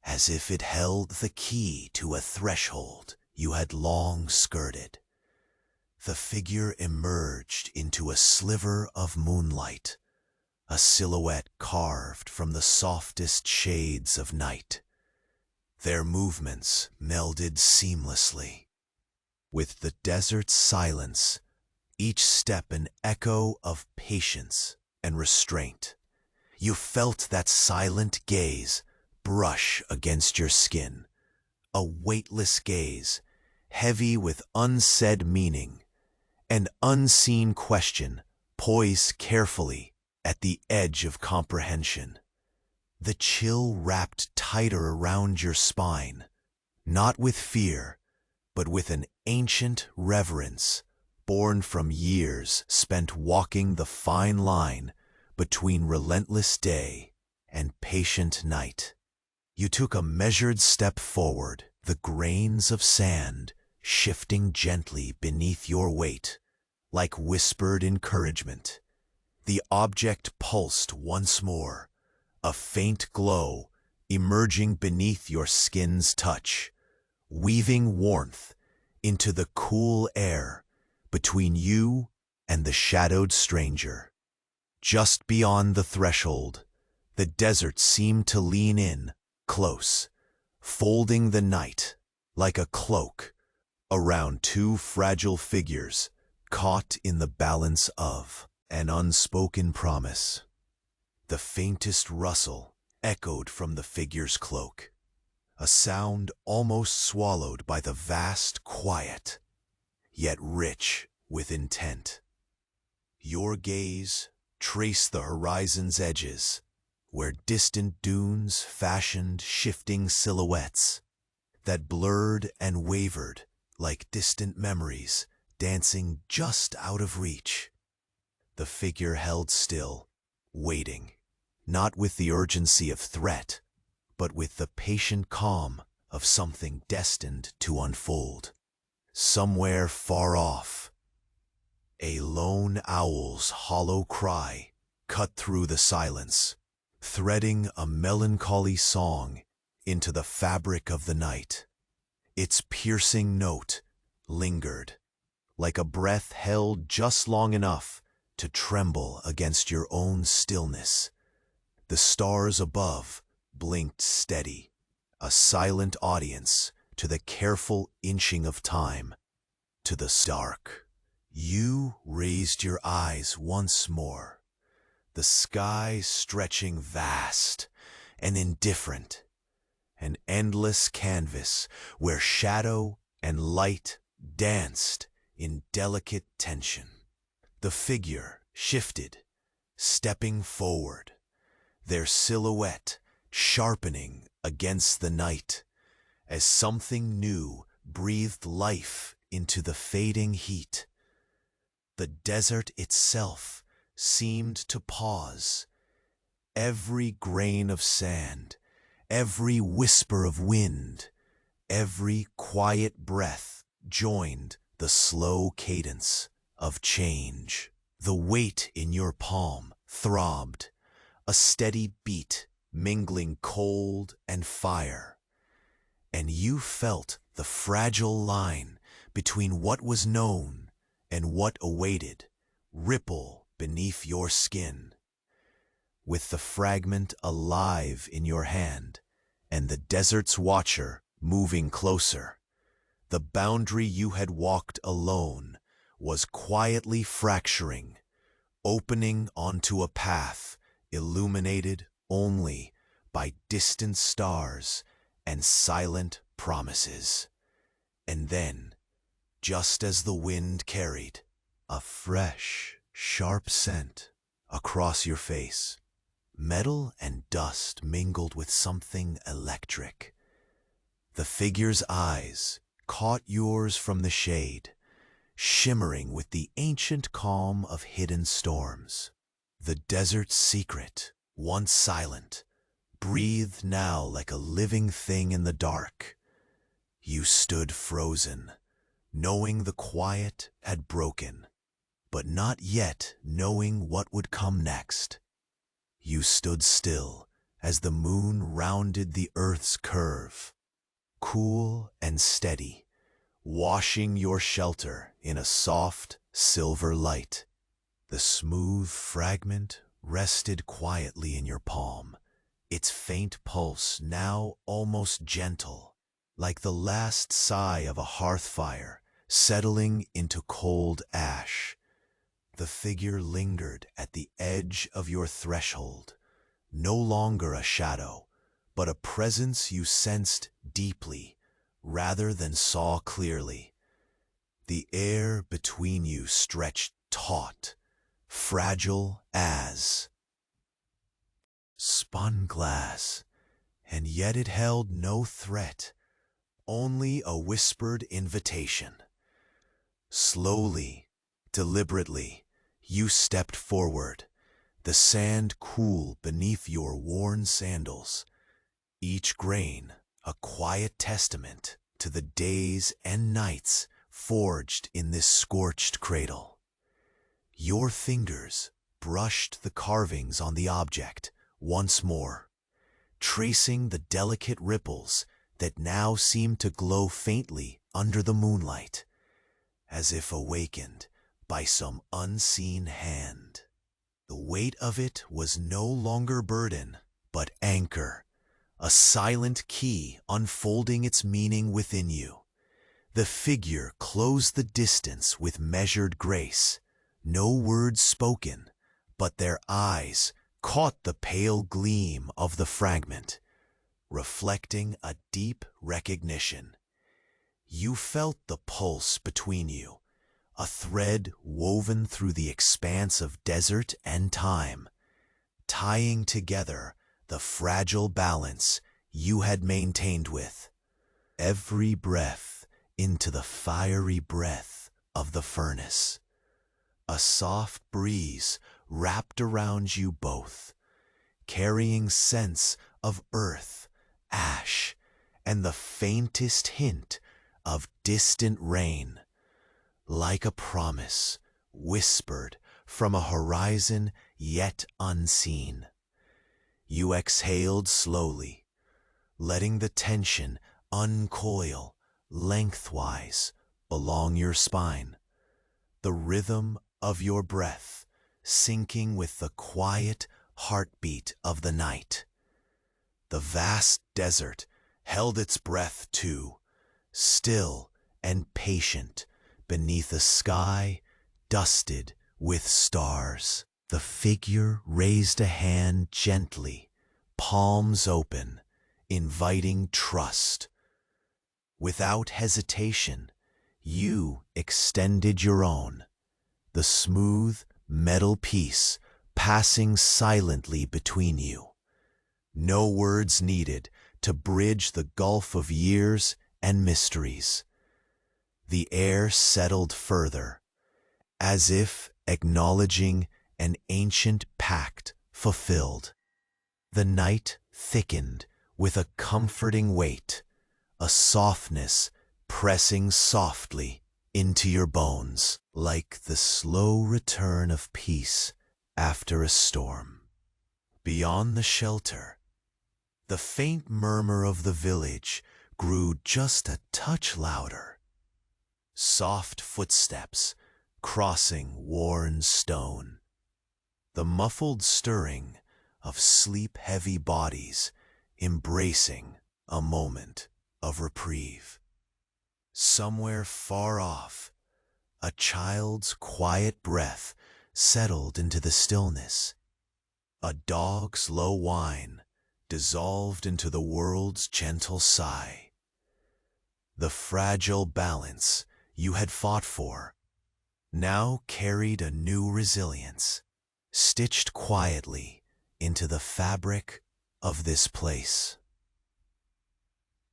as if it held the key to a threshold you had long skirted. The figure emerged into a sliver of moonlight, a silhouette carved from the softest shades of night. Their movements melded seamlessly. With the desert's silence, each step an echo of patience and restraint. You felt that silent gaze brush against your skin, a weightless gaze, heavy with unsaid meaning, an unseen question poised carefully at the edge of comprehension. The chill wrapped tighter around your spine, not with fear, but with an ancient reverence born from years spent walking the fine line between relentless day and patient night. You took a measured step forward, the grains of sand shifting gently beneath your weight, like whispered encouragement. The object pulsed once more, a faint glow emerging beneath your skin's touch, weaving warmth into the cool air between you and the shadowed stranger. Just beyond the threshold, the desert seemed to lean in, close, folding the night like a cloak around two fragile figures caught in the balance of an unspoken promise. The faintest rustle echoed from the figure's cloak, a sound almost swallowed by the vast quiet, yet rich with intent. Your gaze traced the horizon's edges, where distant dunes fashioned shifting silhouettes that blurred and wavered like distant memories dancing just out of reach. The figure held still, waiting, not with the urgency of threat, but with the patient calm of something destined to unfold. Somewhere far off, a lone owl's hollow cry cut through the silence, threading a melancholy song into the fabric of the night. Its piercing note lingered, like a breath held just long enough to tremble against your own stillness. The stars above blinked steady, a silent audience to the careful inching of time. To the dark, you raised your eyes once more, the sky stretching vast and indifferent, an endless canvas where shadow and light danced in delicate tension. The figure shifted, stepping forward, their silhouette sharpening against the night as something new breathed life into the fading heat. The desert itself seemed to pause. Every grain of sand, every whisper of wind, every quiet breath joined the slow cadence of change. The weight in your palm throbbed, a steady beat mingling cold and fire, and you felt the fragile line between what was known and what awaited ripple beneath your skin. With the fragment alive in your hand and the desert's watcher moving closer, the boundary you had walked alone was quietly fracturing, opening onto a path illuminated only by distant stars and silent promises. And then, just as the wind carried a fresh, sharp scent across your face, metal and dust mingled with something electric. The figure's eyes caught yours from the shade, shimmering with the ancient calm of hidden storms. The desert's secret, once silent, breathed now like a living thing in the dark. You stood frozen, knowing the quiet had broken, but not yet knowing what would come next. You stood still as the moon rounded the earth's curve, cool and steady, washing your shelter in a soft silver light. The smooth fragment rested quietly in your palm, its faint pulse now almost gentle, like the last sigh of a hearth fire settling into cold ash. The figure lingered at the edge of your threshold, no longer a shadow, but a presence you sensed deeply rather than saw clearly. The air between you stretched taut, fragile as spun glass, and yet it held no threat, only a whispered invitation. Slowly, deliberately, you stepped forward, the sand cool beneath your worn sandals, each grain a quiet testament to the days and nights forged in this scorched cradle. Your fingers brushed the carvings on the object once more, tracing the delicate ripples that now seemed to glow faintly under the moonlight, as if awakened by some unseen hand. The weight of it was no longer burden, but anchor, a silent key unfolding its meaning within you. The figure closed the distance with measured grace, no words spoken, but their eyes caught the pale gleam of the fragment, reflecting a deep recognition. You felt the pulse between you, a thread woven through the expanse of desert and time, tying together the fragile balance you had maintained with every breath into the fiery breath of the furnace. A soft breeze wrapped around you both, carrying scents of earth, ash, and the faintest hint of distant rain, like a promise whispered from a horizon yet unseen. You exhaled slowly, letting the tension uncoil lengthwise along your spine, the rhythm of your breath syncing with the quiet heartbeat of the night. The vast desert held its breath too, still and patient beneath a sky dusted with stars. The figure raised a hand gently, palms open, inviting trust. Without hesitation, you extended your own, the smooth metal piece passing silently between you. No words needed to bridge the gulf of years and mysteries. The air settled further, as if acknowledging an ancient pact fulfilled. The night thickened with a comforting weight, a softness pressing softly into your bones, like the slow return of peace after a storm. Beyond the shelter, the faint murmur of the village grew just a touch louder. Soft footsteps crossing worn stone, the muffled stirring of sleep-heavy bodies embracing a moment of reprieve. Somewhere far off, A child's quiet breath settled into the stillness. A dog's low whine dissolved into the world's gentle sigh. The fragile balance you had fought for now carried a new resilience, stitched quietly into the fabric of this place.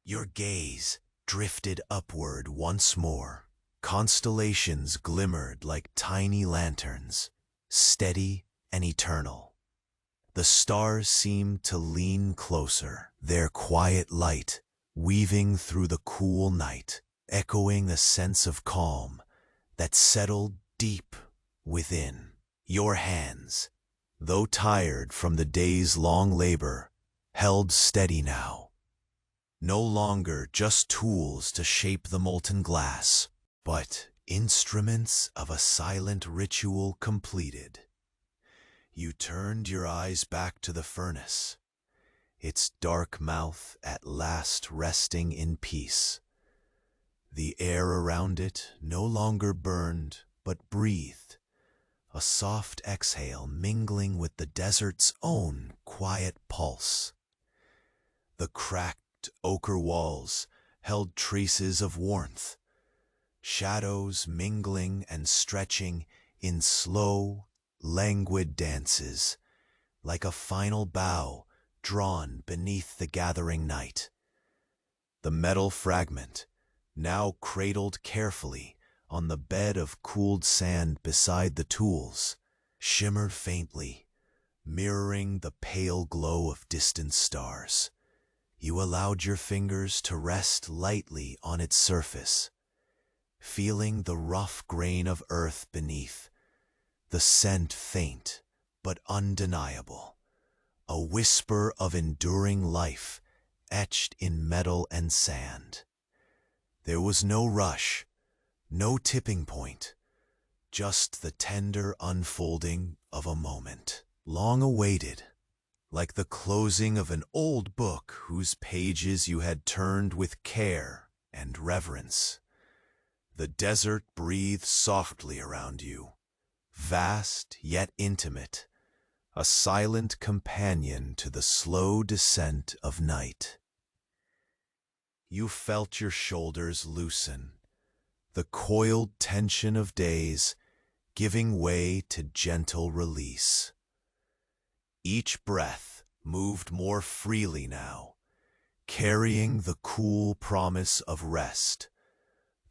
Your gaze drifted upward once more. Constellations glimmered like tiny lanterns, steady and eternal. The stars seemed to lean closer, their quiet light weaving through the cool night, echoing a sense of calm that settled deep within. Your hands, though tired from the day's long labor, held steady now. No longer just tools to shape the molten glass, but instruments of a silent ritual completed. You turned your eyes back to the furnace, its dark mouth at last resting in peace. The air around it no longer burned, but breathed, a soft exhale mingling with the desert's own quiet pulse. The cracked ochre walls held traces of warmth, shadows mingling and stretching in slow, languid dances, like a final bow drawn beneath the gathering night. The metal fragment, now cradled carefully on the bed of cooled sand beside the tools, shimmered faintly, mirroring the pale glow of distant stars. You allowed your fingers to rest lightly on its surface, feeling the rough grain of earth beneath, the scent faint but undeniable, a whisper of enduring life etched in metal and sand. There was no rush, no tipping point, just the tender unfolding of a moment, long awaited, like the closing of an old book whose pages you had turned with care and reverence. The desert breathed softly around you, vast yet intimate, a silent companion to the slow descent of night. You felt your shoulders loosen, the coiled tension of days giving way to gentle release. Each breath moved more freely now, carrying the cool promise of rest,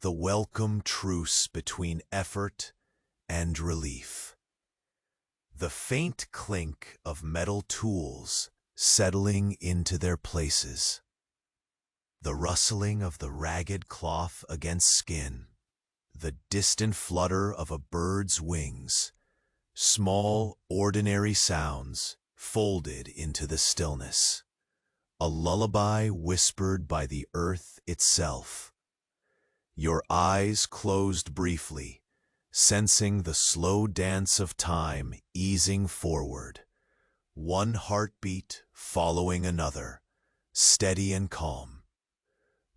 the welcome truce between effort and relief. The faint clink of metal tools settling into their places. The rustling of the ragged cloth against skin. The distant flutter of a bird's wings. Small, ordinary sounds folded into the stillness. A lullaby whispered by the earth itself. Your eyes closed briefly, sensing the slow dance of time easing forward, one heartbeat following another, steady and calm.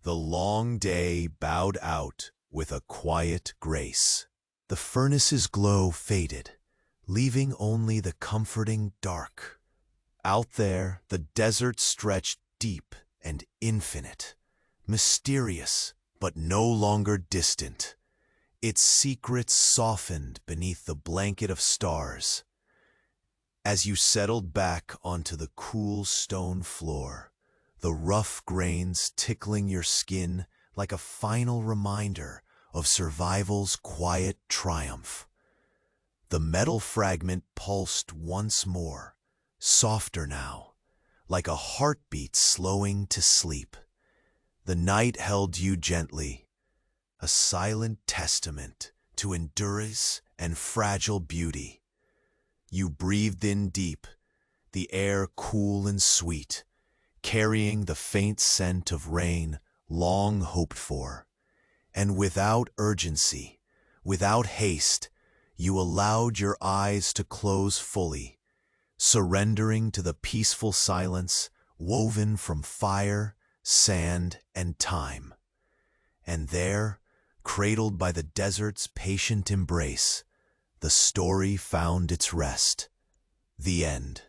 The long day bowed out with a quiet grace. The furnace's glow faded, leaving only the comforting dark. Out there, the desert stretched deep and infinite, mysterious but no longer distant. Its secrets softened beneath the blanket of stars. As you settled back onto the cool stone floor, the rough grains tickling your skin like a final reminder of survival's quiet triumph. The metal fragment pulsed once more, softer now, like a heartbeat slowing to sleep. The night held you gently, a silent testament to endurance and fragile beauty. You breathed in deep, the air cool and sweet, carrying the faint scent of rain long hoped for. And without urgency, without haste, you allowed your eyes to close fully, surrendering to the peaceful silence woven from fire, sand, and time. And there, Cradled by the desert's patient embrace, the story found its rest. The end.